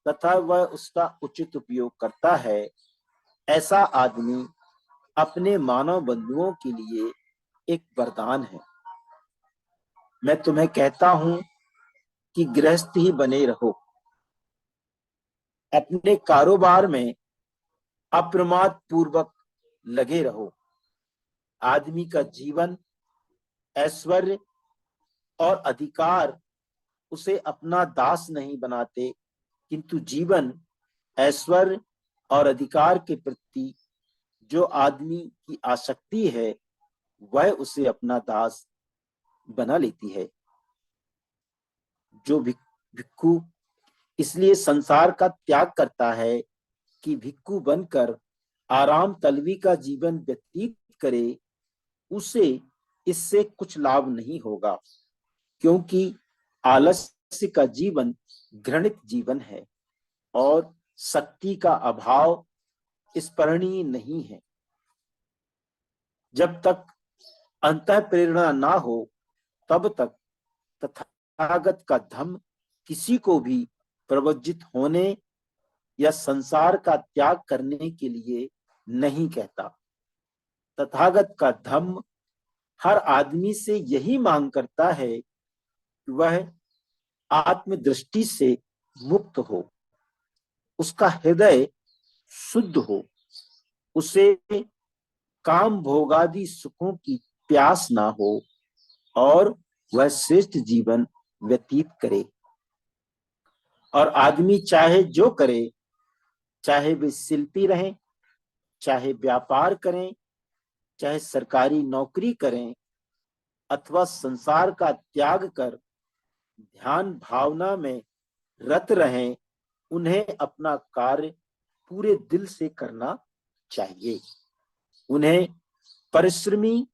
तथा वह उसका उचित उपयोग करता है, ऐसा आदमी अपने मानव बंधुओं के लिए एक वरदान है। मैं तुम्हें कहता हूं कि गृहस्थ ही बने रहो, अपने कारोबार में अप्रमाद पूर्वक लगे रहो। आदमी का जीवन, ऐश्वर्य और अधिकार उसे अपना दास नहीं बनाते, किंतु जीवन, ऐश्वर्य और अधिकार के प्रति जो आदमी की आसक्ति है वह उसे अपना दास बना लेती है। जो भिक्खु इसलिए संसार का त्याग करता है कि भिक्खु बनकर आराम तलवी का जीवन व्यतीत करे, उसे इससे कुछ लाभ नहीं होगा, क्योंकि आलस्य का जीवन घृणित जीवन है और शक्ति का अभाव स्मरणीय नहीं है। जब तक अंतः प्रेरणा ना हो तब तक तथागत का धम्म किसी को भी प्रवज्जित होने या संसार का त्याग करने के लिए नहीं कहता। तथागत का धम्म हर आदमी से यही मांग करता है कि वह आत्मदृष्टि से मुक्त हो, उसका हृदय शुद्ध हो, उसे काम भोगादि सुखों की प्यास ना हो और वह श्रेष्ठ जीवन व्यतीत करे। और आदमी चाहे जो करे, चाहे वे शिल्पी रहें, चाहे व्यापार करें, चाहे सरकारी नौकरी करें, अथवा संसार का त्याग कर ध्यान भावना में रत रहें, उन्हें अपना कार्य पूरे दिल से करना चाहिए। उन्हें परिश्रमी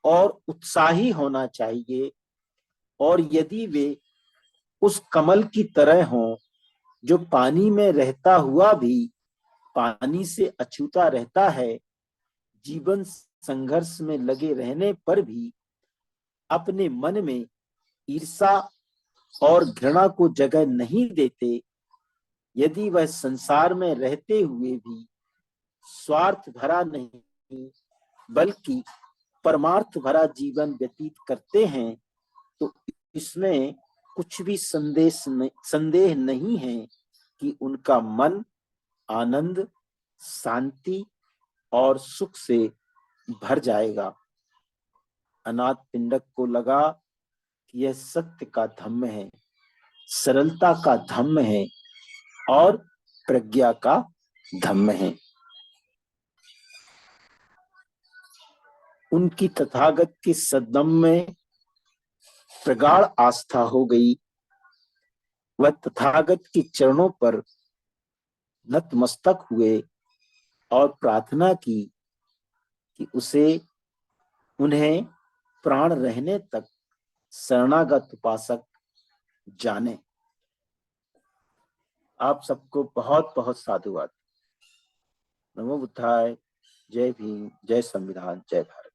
और उत्साही होना चाहिए, और यदि वे उस कमल की तरह हों जो पानी में रहता हुआ भी पानी से अछूता रहता है, जीवन संघर्ष में लगे रहने पर भी अपने मन में ईर्षा और घृणा को जगह नहीं देते, यदि वह संसार में रहते हुए भी स्वार्थ भरा नहीं बल्कि परमार्थ भरा जीवन व्यतीत करते हैं, तो इसमें कुछ भी संदेह नहीं है कि उनका मन आनंद, शांति और सुख से भर जाएगा। अनाथ पिंडक को लगा कि यह सत्य का धम्म है, सरलता का धम्म है और प्रज्ञा का धम्म है। उनकी तथागत के सद्गम में प्रगाढ़ आस्था हो गई। वह तथागत के चरणों पर नतमस्तक हुए और प्रार्थना की कि उन्हें प्राण रहने तक शरणागत उपासक जाने। आप सबको बहुत बहुत साधुवाद। नमो बुद्धाय। जय भीम, जय संविधान, जय भारत।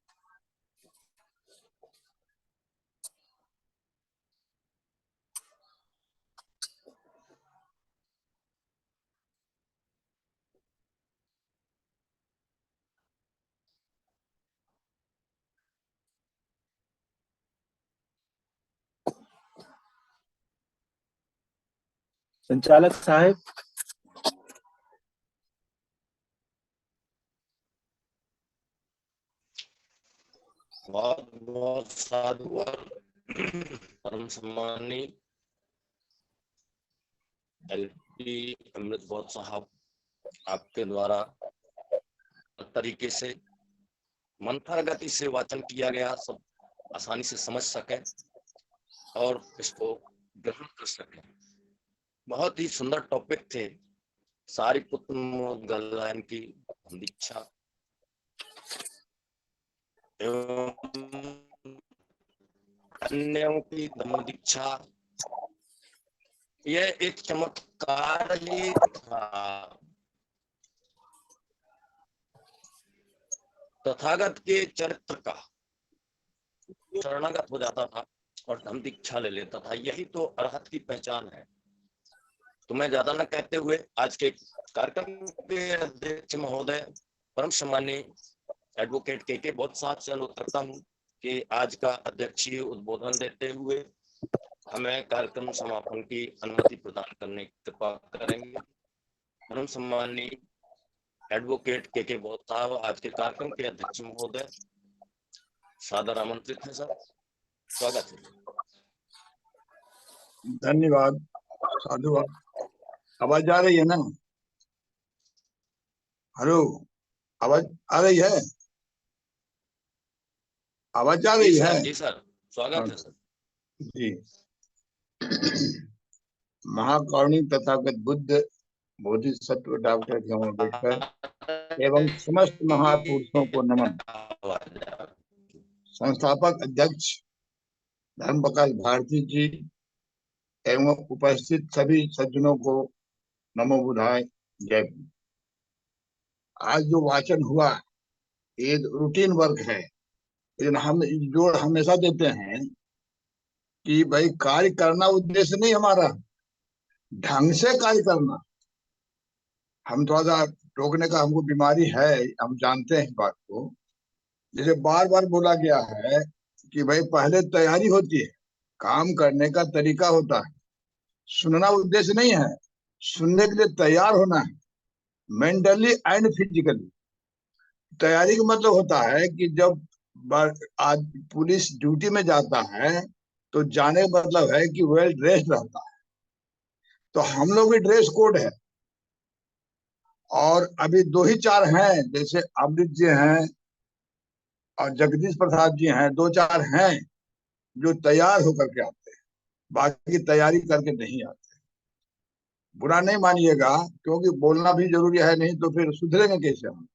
संचालक साहब, बहुत बहुत साधुवाद। परम सम्मानी एलपी अमृत बहुत साहब, आपके द्वारा तरीके से मंथर गति से वाचन किया गया, सब आसानी से समझ सके और इसको ग्रहण कर सके। बहुत ही सुंदर टॉपिक थे। सारिपुत्र मोद्गल्लायन की दीक्षा एवं अन्यों की धम्म दीक्षा, यह एक चमत्कार ही था। तथागत के चरित्र का शरणागत हो जाता था और धम्म दीक्षा ले लेता था, यही तो अरहत की पहचान है। तो मैं ज्यादा न कहते हुए आज के कार्यक्रम के अध्यक्ष महोदय परम सम्मानी एडवोकेट के बहुत साथ से अनुरोध करता हूँ कि आज का अध्यक्षीय उद्बोधन देते हुए हमें कार्यक्रम समापन की अनुमति प्रदान करने की कृपा करेंगे। परम सम्मानी एडवोकेट के बहुत साहब आज के कार्यक्रम के अध्यक्ष महोदय सादर आमंत्रित है। सर, स्वागत है। धन्यवाद, साधुवाद। आवाज जा रही है ना? हेलो, आवाज आ रही है? आवाज जा रही है? जी सर, स्वागत है सर। जी। महाकारुणिक तथागत बुद्ध, बोधिसत्व डॉक्टर भीम अम्बेडकर एवं समस्त महापुरुषों को नमन। संस्थापक अध्यक्ष धर्मप्रकाश भारती जी एवं उपस्थित सभी सज्जनों को नमो बुद्धाय, जय भीम। आज जो वाचन हुआ ये रूटीन वर्क है, लेकिन हम जोड़ हमेशा देते हैं कि भाई कार्य करना उद्देश्य नहीं हमारा, ढंग से कार्य करना। हम थोड़ा सा रोकने का हमको बीमारी है, हम जानते हैं इस बात को। जैसे बार बार बोला गया है कि भाई पहले तैयारी होती है, काम करने का तरीका होता है। सुनना उद्देश्य नहीं है, सुनने के लिए तैयार होना है, मेंटली एंड फिजिकली। तैयारी का मतलब होता है कि जब आज पुलिस ड्यूटी में जाता है तो जाने का मतलब है कि वेल ड्रेस्ड रहता है। तो हम लोग भी ड्रेस कोड है, और अभी 2 ही 4 हैं, जैसे अमृत जी हैं और जगदीश प्रसाद जी हैं, 2 4 हैं जो तैयार होकर के आते हैं, बाकी तैयारी करके नहीं आते। बुरा नहीं मानिएगा, क्योंकि बोलना भी जरूरी है, नहीं तो फिर सुधरेंगे कैसे हम।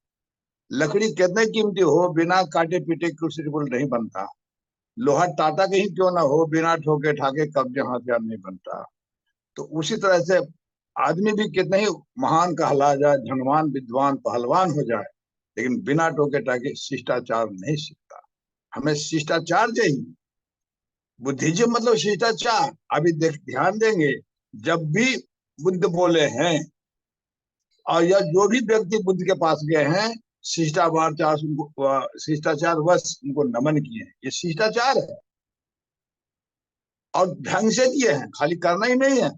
लकड़ी कितने कीमती हो, बिना काटे पीटे क्रूसिबल नहीं बनता। लोहा टाटा के ही क्यों ना हो, बिना ठोके ठाके कब्जे हथियार नहीं बनता। तो उसी तरह से आदमी भी कितने ही महान कहला जाए, धनवान विद्वान पहलवान हो जाए, लेकिन बिना टोके टाके शिष्टाचार नहीं सीखता। हमें शिष्टाचार चाहिए। बुद्धिज्म मतलब शिष्टाचार। अभी ध्यान देंगे, जब भी बुद्ध बोले हैं, और या जो भी व्यक्ति बुद्ध के पास गए हैं, शिष्टाचार वश उनको नमन किए हैं। ये शिष्टाचार है, और ढंग से किए हैं, खाली करना ही नहीं है,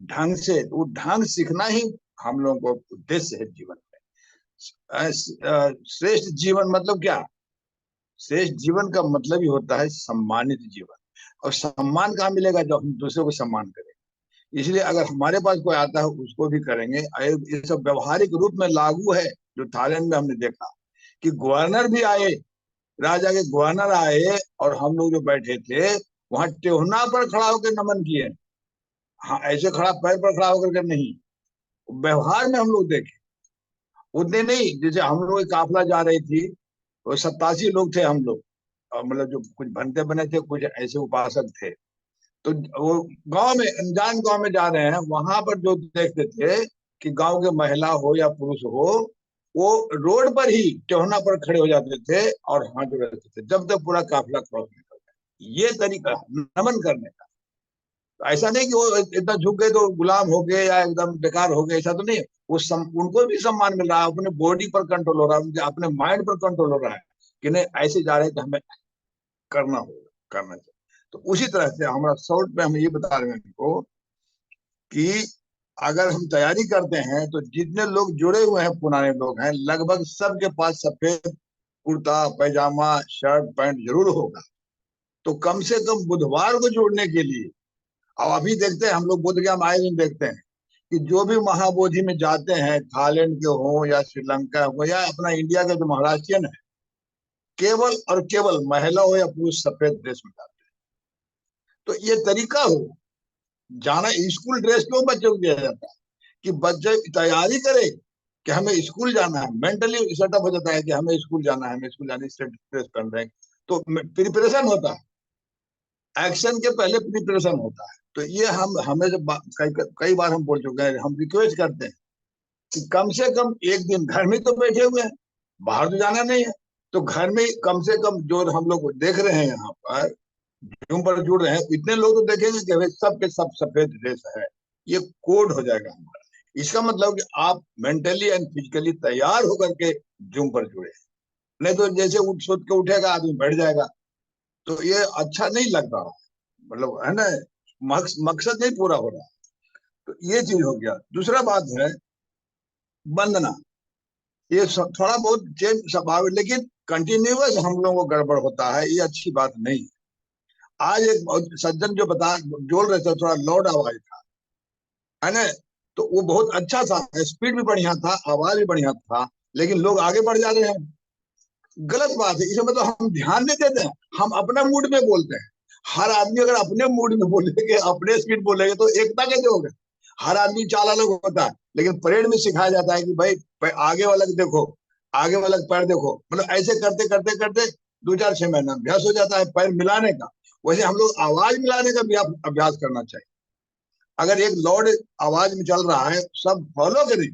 ढंग से। वो ढंग सीखना ही हम लोगों को उद्देश्य है जीवन में। श्रेष्ठ जीवन मतलब क्या? श्रेष्ठ जीवन का मतलब ही होता है सम्मानित जीवन। और सम्मान कहाँ मिलेगा? जब हम दूसरे को सम्मान करें। इसलिए अगर हमारे पास कोई आता है, उसको भी करेंगे। ये सब व्यवहारिक रूप में लागू है। जो थाईलैंड में हमने देखा कि गवर्नर भी आए, राजा के गवर्नर आए, और हम लोग जो बैठे थे वहां टेहुना पर खड़ा होकर नमन किए। हाँ, ऐसे खड़ा पैर पर खड़ा होकर के नहीं। व्यवहार में हम लोग देखे उतने नहीं। जैसे हम लोग काफिला जा रही थी, वो 87 लोग थे हम लोग, मतलब जो कुछ बनते बने थे, कुछ ऐसे उपासक थे। तो वो गांव में, अनजान गांव में जा रहे हैं, वहां पर जो देखते थे कि गांव के महिला हो या पुरुष हो, वो रोड पर ही टेहुना पर खड़े हो जाते थे और हाथ जोड़ते थे, जब तक पूरा काफिला क्रॉस नहीं कर जाए। ये तरीका नमन करने का। तो ऐसा नहीं कि वो इतना झुक गए तो गुलाम हो गए या एकदम बेकार हो गए, ऐसा तो नहीं। उनको भी सम्मान मिल रहा है, अपने बॉडी पर कंट्रोल हो रहा है, उनके अपने माइंड पर कंट्रोल हो रहा है कि नहीं, ऐसे जा रहे हैं तो हमें करना होगा, करना चाहिए। तो उसी तरह से हमारा शॉर्ट में हम ये बता रहे हैं उनको कि अगर हम तैयारी करते हैं, तो जितने लोग जुड़े हुए हैं, पुराने लोग हैं, लगभग सबके पास सफेद कुर्ता पैजामा शर्ट पैंट जरूर होगा। तो कम से कम बुधवार को जोड़ने के लिए। अब अभी देखते हैं, हम लोग बोधगया में आए दिन देखते हैं कि जो भी महाबोधि में जाते हैं, थाईलैंड के हो या श्रीलंका हो या अपना इंडिया के जो महाराष्ट्रियन है, केवल और केवल महिला हो या पुरुष सफेद ड्रेस में जाते हैं। तो ये तरीका हो जाना। स्कूल ड्रेस क्यों बच्चों को दिया जाता है? कि बच्चे तैयारी करे कि हमें स्कूल जाना है, मेंटली सेटअप हो जाता है कि हमें स्कूल जाना है, हमें स्कूल जाने से ड्रेस पहन रहे हैं। तो प्रिपरेशन होता है, एक्शन के पहले प्रिपरेशन होता है। तो ये हमें जब कई बार हम बोल चुके हैं, हम रिक्वेस्ट करते हैं कि कम से कम एक दिन घर में तो बैठे हुए हैं, बाहर तो जाना नहीं है, तो घर में कम से कम जो हम लोग देख रहे हैं यहाँ पर, जूम पर जुड़ रहे हैं, इतने लोग तो देखेंगे कि भाई सब के सब सफेद ड्रेस है। ये कोड हो जाएगा हमारा। इसका मतलब कि आप मेंटली एंड फिजिकली तैयार होकर के जूम पर जुड़े। नहीं तो जैसे उठ सोच के उठेगा आदमी बैठ जाएगा, तो ये अच्छा नहीं लग रहा, मतलब है ना, मकसद नहीं पूरा हो रहा। तो ये चीज हो गया। दूसरा बात है वंदना। ये थोड़ा बहुत चेंज स्वभाव है, लेकिन कंटिन्यूअस हम लोगों को गड़बड़ होता है, ये अच्छी बात नहीं है। आज एक सज्जन जो जोड़ रहे थे, थोड़ा लाउड आवाज था, है ना, तो वो बहुत अच्छा था, स्पीड भी बढ़िया था, आवाज भी बढ़िया था, लेकिन लोग आगे बढ़ जा रहे हैं। गलत बात है। इसमें तो हम ध्यान नहीं देते हैं, हम अपना मूड में बोलते हैं। हर आदमी अगर अपने मूड में बोलेंगे, अपने स्पीड बोलेंगे, तो एकता कैसे होगा? हर आदमी चाल अलग होता है, लेकिन परेड में सिखाया जाता है कि भाई आगे वाला देखो, आगे वाला पैर देखो, मतलब ऐसे करते करते करते 2-4-6 महीना अभ्यास हो जाता है पैर मिलाने का। वैसे हम लोग आवाज मिलाने का भी अभ्यास करना चाहिए। अगर एक लॉर्ड आवाज में चल रहा है, सब फॉलो करें,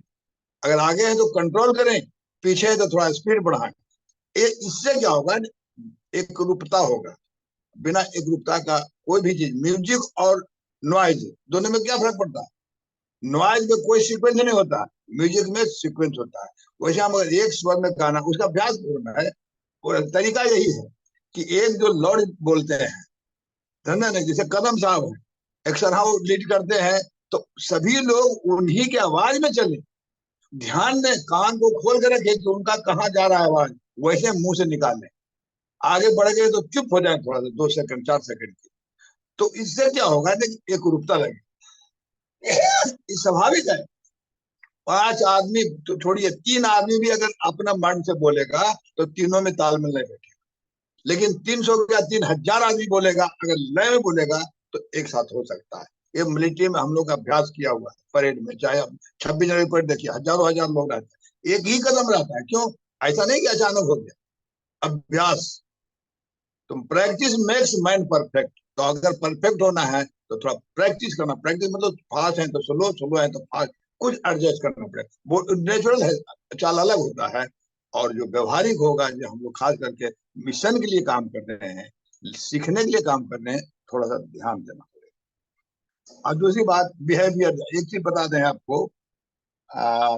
अगर आगे है तो कंट्रोल करें, पीछे है तो थोड़ा स्पीड बढ़ाएं। इससे क्या होगा, एक रूपता होगा। बिना एक रूपता का कोई भी चीज, म्यूजिक और नॉइज दोनों में क्या फर्क पड़ता है? नॉइज में कोई सीक्वेंस नहीं होता, म्यूजिक में सीक्वेंस होता है। वैसे हम अगर एक स्वर में गाना, उसका अभ्यास करना है। और तरीका यही है कि एक जो लॉर्ड बोलते हैं, धंधा नहीं, जैसे कदम साहब है, एक्शन हाउ लीड करते हैं, तो सभी लोग उन्हीं के आवाज में चले। ध्यान दें, कान को खोल कर रखें कि उनका कहाँ जा रहा है आवाज, वैसे मुंह से निकालें। आगे बढ़ गए तो चुप हो जाए थोड़ा सा, 2 सेकंड 4 सेकंड की। तो इससे क्या होगा, एक रूपता लगे। ये स्वाभाविक है। 5 आदमी तो छोड़िए, 3 आदमी भी अगर अपना मन से बोलेगा, तो तीनों में तालमेल नहीं बैठेगा। लेकिन 300 या 3000 आदमी बोलेगा, अगर लय में बोलेगा तो एक साथ हो सकता है। ये मिलिट्री में हम लोग अभ्यास किया हुआ है, परेड में, चाहे 26 जनवरी परेड देखिए, हजारों हजार लोग रहते हैं, एक ही कदम रहता है। क्यों? ऐसा नहीं कि अचानक हो गया, अभ्यास। तो प्रैक्टिस मेक्स मैन परफेक्ट। तो अगर परफेक्ट होना है तो थोड़ा प्रैक्टिस करना। प्रैक्टिस मतलब फास्ट है तो स्लो, स्लो है तो फास्ट, कुछ एडजस्ट करना पड़ेगा। वो नेचुरल है, चाल अलग होता है। और जो व्यवहारिक होगा, जो हम लोग खास करके मिशन के लिए काम कर रहे हैं, सीखने के लिए काम कर रहे हैं, थोड़ा सा ध्यान देना पड़ेगा। और दूसरी बात, बिहेवियर। एक चीज बता दें आपको,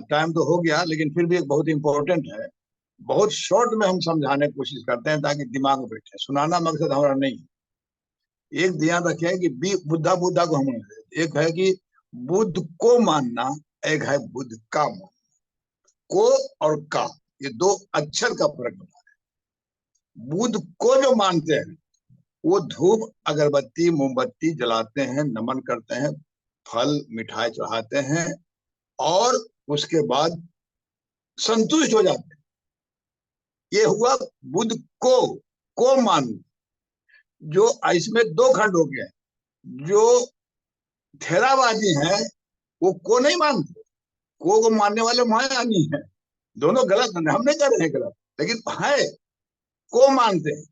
टाइम तो हो गया लेकिन फिर भी एक बहुत इंपॉर्टेंट है। बहुत शॉर्ट में हम समझाने की कोशिश करते हैं ताकि दिमाग में बैठे। सुनाना मकसद हमारा नहीं है। एक ध्यान रखें कि बुद्धा बुद्धा को हम, एक है कि बुद्ध को मानना, एक है बुद्ध का मानना। को और का, ये दो अक्षर का फर्क बता रहे हैं। बुद्ध को जो मानते हैं वो धूप अगरबत्ती मोमबत्ती जलाते हैं, नमन करते हैं, फल मिठाई चढ़ाते हैं और उसके बाद संतुष्ट हो जाते हैं। ये हुआ बुद्ध को मानना। जो इसमें दो खंड हो गए। जो थेरावादी हैं वो को नहीं मानते, को मानने वाले महायानी हैं। दोनों गलत नहीं, हम नहीं कर रहे हैं गलत, लेकिन है को मानते हैं।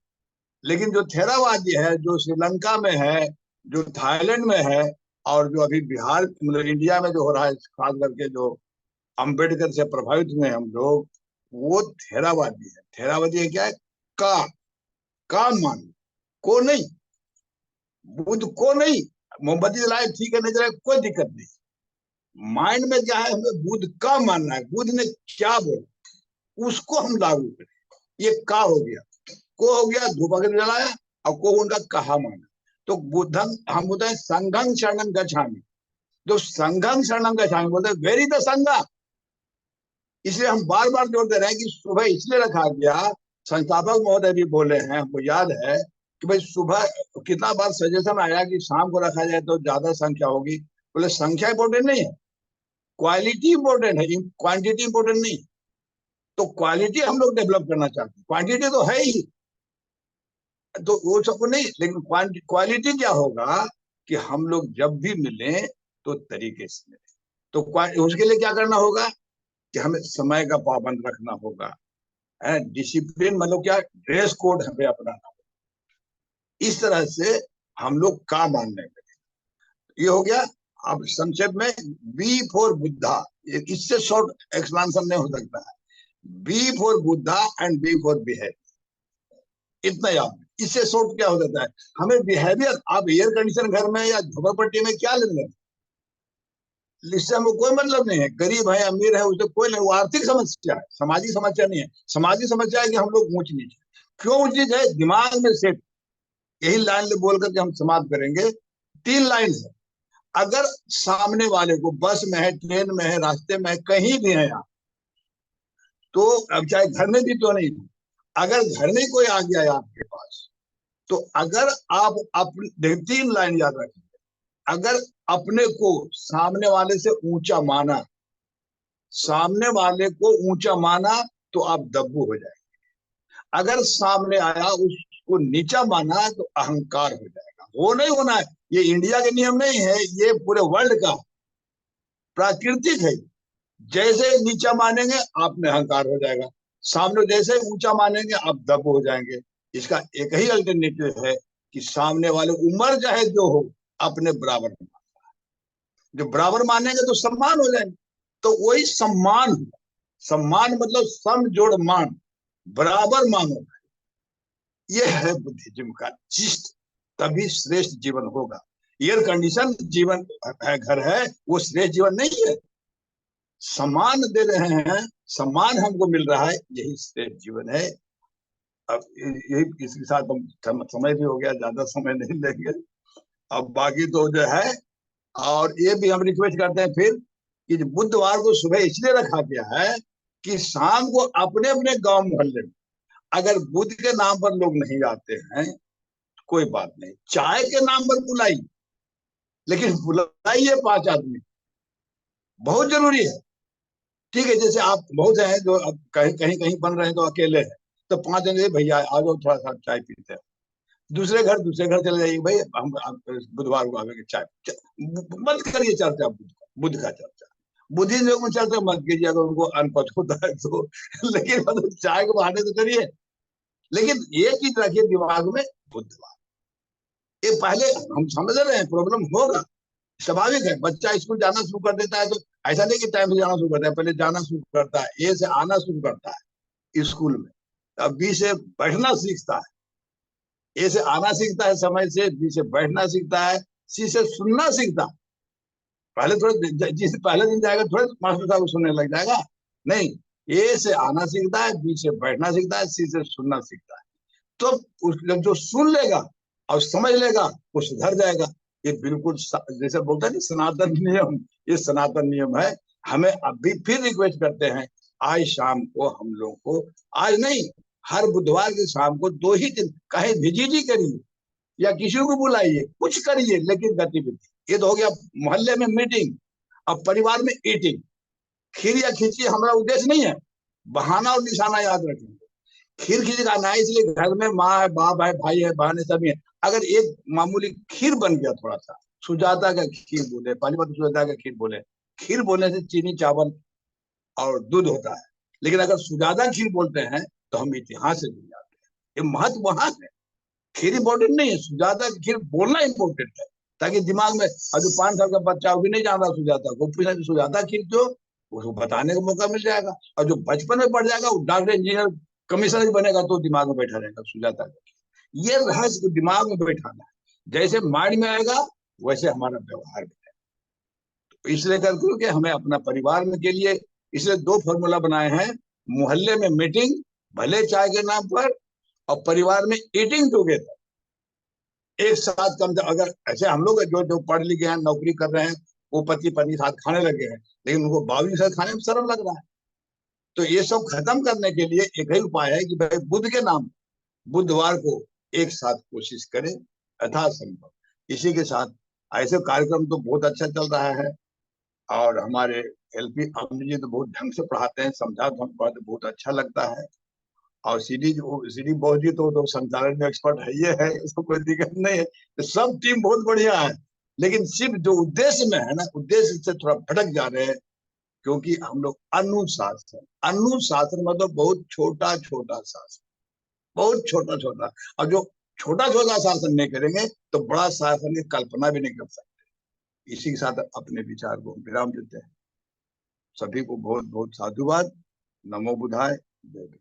लेकिन जो थेरावादी है, जो श्रीलंका में है, जो थाईलैंड में है, और जो अभी बिहार मतलब इंडिया में जो हो रहा है, खास करके जो अंबेडकर से प्रभावित हुए हम लोग, वो थेरावादी है। थेरावादी है क्या है? का मान, को नहीं। बुद्ध को नहीं। मोमबत्ती जलाए ठीक है, नहीं जलाए कोई दिक्कत नहीं। माइंड में क्या है? हमें बुद्ध का मानना है। बुद्ध ने क्या बोला उसको हम लागू करें। ये का हो गया। को हो गया धूप अगर जलाया, और को उनका कहा माना। तो बुद्धं हम बोलते हैं संघं शरणं गच्छामि। जो संघं शरणं गच्छामि बोलते हैं, वेरी द संघा। इसलिए हम बार बार जोर दे रहे हैं कि सुबह इसलिए रखा गया। संस्थापक महोदय भी बोले हैं, हमको याद है कि भाई सुबह कितना बार सजेशन आया कि शाम को रखा जाए तो ज्यादा संख्या होगी। बोले संख्या इंपोर्टेंट नहीं है, क्वालिटी इंपोर्टेंट है, क्वांटिटी इंपोर्टेंट नहीं। तो क्वालिटी हम लोग डेवलप करना चाहते हैं, क्वांटिटी तो है ही, तो वो सबको नहीं। लेकिन क्वालिटी क्या होगा कि हम लोग जब भी मिले तो तरीके से मिले। तो उसके लिए क्या करना होगा कि हमें समय का पाबंद रखना होगा। डिसिप्लिन मतलब क्या? ड्रेस कोड हमें अपनाना होगा। इस तरह से हम लोग का मानने लगे। ये हो गया। अब संक्षेप में, बी फॉर बुद्धा, इससे शॉर्ट एक्सप्लेनेशन नहीं हो सकता है। B for Buddha and B for behaviour, इतना याद। इससे शॉर्ट क्या हो जाता है? हमें बिहेवियर, आप एयर कंडीशन घर में या झोपड़पट्टी में क्या लेंगे, इससे हमको कोई मतलब नहीं है। गरीब है अमीर है उससे कोई नहीं, वो आर्थिक समस्या है, सामाजिक समस्या नहीं है। सामाजिक समस्या है कि हम लोग ऊंच नीच। क्यों ऊंच नीच है? दिमाग में सेट। यही लाइन बोल करके हम समाप्त करेंगे। 3 लाइन है। अगर सामने वाले को, बस में है, ट्रेन में है, रास्ते में है, कहीं भी है आप, तो अब चाहे घर में भी तो नहीं, अगर घर में कोई आ गया है आपके पास, तो अगर आप अपने 3 लाइन याद रखें। अगर अपने को सामने वाले से ऊंचा माना, सामने वाले को ऊंचा माना तो आप दब्बू हो जाएंगे। अगर सामने आया उसको नीचा माना तो अहंकार हो जाएगा। वो नहीं होना है। ये इंडिया के नियम नहीं है, ये पूरे वर्ल्ड का प्राकृतिक है। जैसे नीचा मानेंगे आप में अहंकार हो जाएगा, सामने जैसे ऊंचा मानेंगे आप दब हो जाएंगे। इसका एक ही अल्टरनेटिव है कि सामने वाले उम्र चाहे जो हो, अपने बराबर मानना है। जो बराबर मानेंगे तो सम्मान हो जाएंगे। तो वही सम्मान हुआ। सम्मान मतलब सम जोड़ मान, बराबर मानो। ये है बुद्धिज्म का जिस्ट। तभी श्रेष्ठ जीवन होगा। एयर कंडीशन जीवन है, घर है, वो श्रेष्ठ जीवन नहीं है। सम्मान दे रहे हैं, सम्मान हमको मिल रहा है, यही श्रेष्ठ जीवन है। अब यही, इसके साथ हम समय भी हो गया, ज्यादा समय नहीं लेंगे। अब बाकी तो जो है, और ये भी हम रिक्वेस्ट करते हैं फिर कि बुधवार को सुबह इसलिए रखा गया है कि शाम को अपने अपने गांव मोहल्ले में अगर बुद्ध के नाम पर लोग नहीं आते हैं, कोई बात नहीं, चाय के नाम पर बुलाई, लेकिन बुलाइए 5 आदमी, बहुत जरूरी है। ठीक है, जैसे आप बहुत हैं जो अब कहीं कहीं कहीं बन रहे हैं तो अकेले हैं, तो 5 जन भैया आ जाओ थोड़ा सा चाय पीते हैं। दूसरे घर चले जाइए, भाई हम बुधवार को आवेंगे चाय। मत करिए चर्चा बुध का चर्चा, बुद्धि लोग में चर्चा मत कीजिए अगर उनको अनपढ़ होता है तो। लेकिन मतलब चाय को बहाने तो करिए, लेकिन ये चीज रखिए दिमाग में, बुधवार। ये पहले हम समझ रहे हैं प्रॉब्लम होगा, स्वाभाविक है। बच्चा स्कूल जाना शुरू कर देता है तो ऐसा नहीं कि टाइम से जाना शुरू करता है, पहले जाना शुरू करता है, ए से आना शुरू करता है स्कूल में, अब बी से बैठना सीखता है, ए से आना सीखता है समय से, बी से बैठना सीखता है, सी से सुनना सीखता है। पहले थोड़े जिस पहले दिन जाएगा थोड़े मास्टर साहब सुनने लग जाएगा, नहीं, ए से आना सीखता है, बी से बैठना सीखता है, सी से सुनना सीखता है। तो जो सुन लेगा और समझ लेगा वो सुधर जाएगा। ये बिल्कुल जैसे बोलते हैं सनातन नियम, ये सनातन नियम है। हमें अभी फिर रिक्वेस्ट करते हैं, आज शाम को हम लोग को, आज नहीं, हर बुधवार की शाम को 2 ही दिन कहीं विजिट करिए या किसी को बुलाइए, कुछ करिए, लेकिन गतिविधि। ये तो हो गया मोहल्ले में मीटिंग। अब परिवार में ईटिंग, खीर या खिचड़ी हमारा उद्देश्य नहीं है, बहाना और निशाना याद रखेंगे। खीर खींच खाना है, इसलिए घर में माँ है, बाप है, भाई है, बहन है, सभी है। अगर एक मामूली खीर बन गया, थोड़ा सा सुजाता का खीर बोले, पहली बात सुजाता का खीर बोले, खीर बोलने से चीनी चावल और दूध होता है, लेकिन अगर सुजाता खीर बोलते हैं तो हम इतिहास से जुड़ जाते हैं। ये महत्व वहां है, खीर इंपॉर्टेंट नहीं है, सुजाता की खीर बोलना इंपॉर्टेंट है, ताकि दिमाग में, और जो 5 साल का बच्चा वो भी नहीं जान रहा सुजाता को, पूछा सुजाता खीर क्यों, उसको बताने का मौका मिल जाएगा। और जो बचपन में पढ़ जाएगा वो डॉक्टर इंजीनियर कमिश्नर बनेगा, तो दिमाग में बैठा रहेगा सुजाता का। ये रहस्य को दिमाग में बैठाना है, जैसे माइंड में आएगा वैसे हमारा व्यवहार भी है। तो इसलिए करके हमें अपना परिवार में के लिए इसलिए 2 फॉर्मूला बनाए हैं, मोहल्ले में मीटिंग भले चाय के नाम पर, और परिवार में ईटिंग टुगेदर एक साथ। कम अगर ऐसे हम लोग जो जो पढ़ लिखे हैं, नौकरी कर रहे हैं, वो पति पत्नी साथ खाने लगे हैं, लेकिन उनको बाबू साथ खाने में शर्म लग रहा है। तो ये सब खत्म करने के लिए एक ही उपाय है कि भाई बुध के नाम बुधवार को एक साथ कोशिश करें यथासंभव। इसी के साथ ऐसे कार्यक्रम तो बहुत अच्छा चल रहा है, और हमारे एलपी अमित जी तो बहुत ढंग से पढ़ाते हैं, समझा पढ़ाते बहुत अच्छा लगता है। और सीडी बॉस जी तो संचालन में एक्सपर्ट है, ये है, इसको कोई दिक्कत नहीं है। तो सब टीम बहुत बढ़िया है, लेकिन सिर्फ जो उद्देश्य में है ना, उद्देश्य से थोड़ा भटक जा रहे हैं, क्योंकि हम लोग अनुशासन मतलब बहुत छोटा छोटा शासन, बहुत छोटा छोटा, और जो छोटा छोटा शासन नहीं करेंगे तो बड़ा शासन की कल्पना भी नहीं कर सकते। इसी के साथ अपने विचार को विराम देते हैं। सभी को बहुत बहुत साधुवाद। नमो बुधाय। जय हिंद।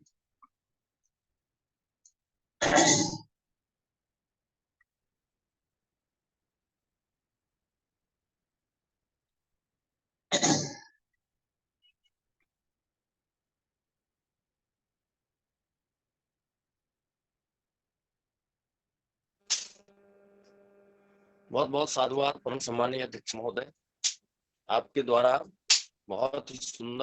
बहुत बहुत साधुवाद परम सम्मानीय अध्यक्ष महोदय, आपके द्वारा बहुत ही सुंदर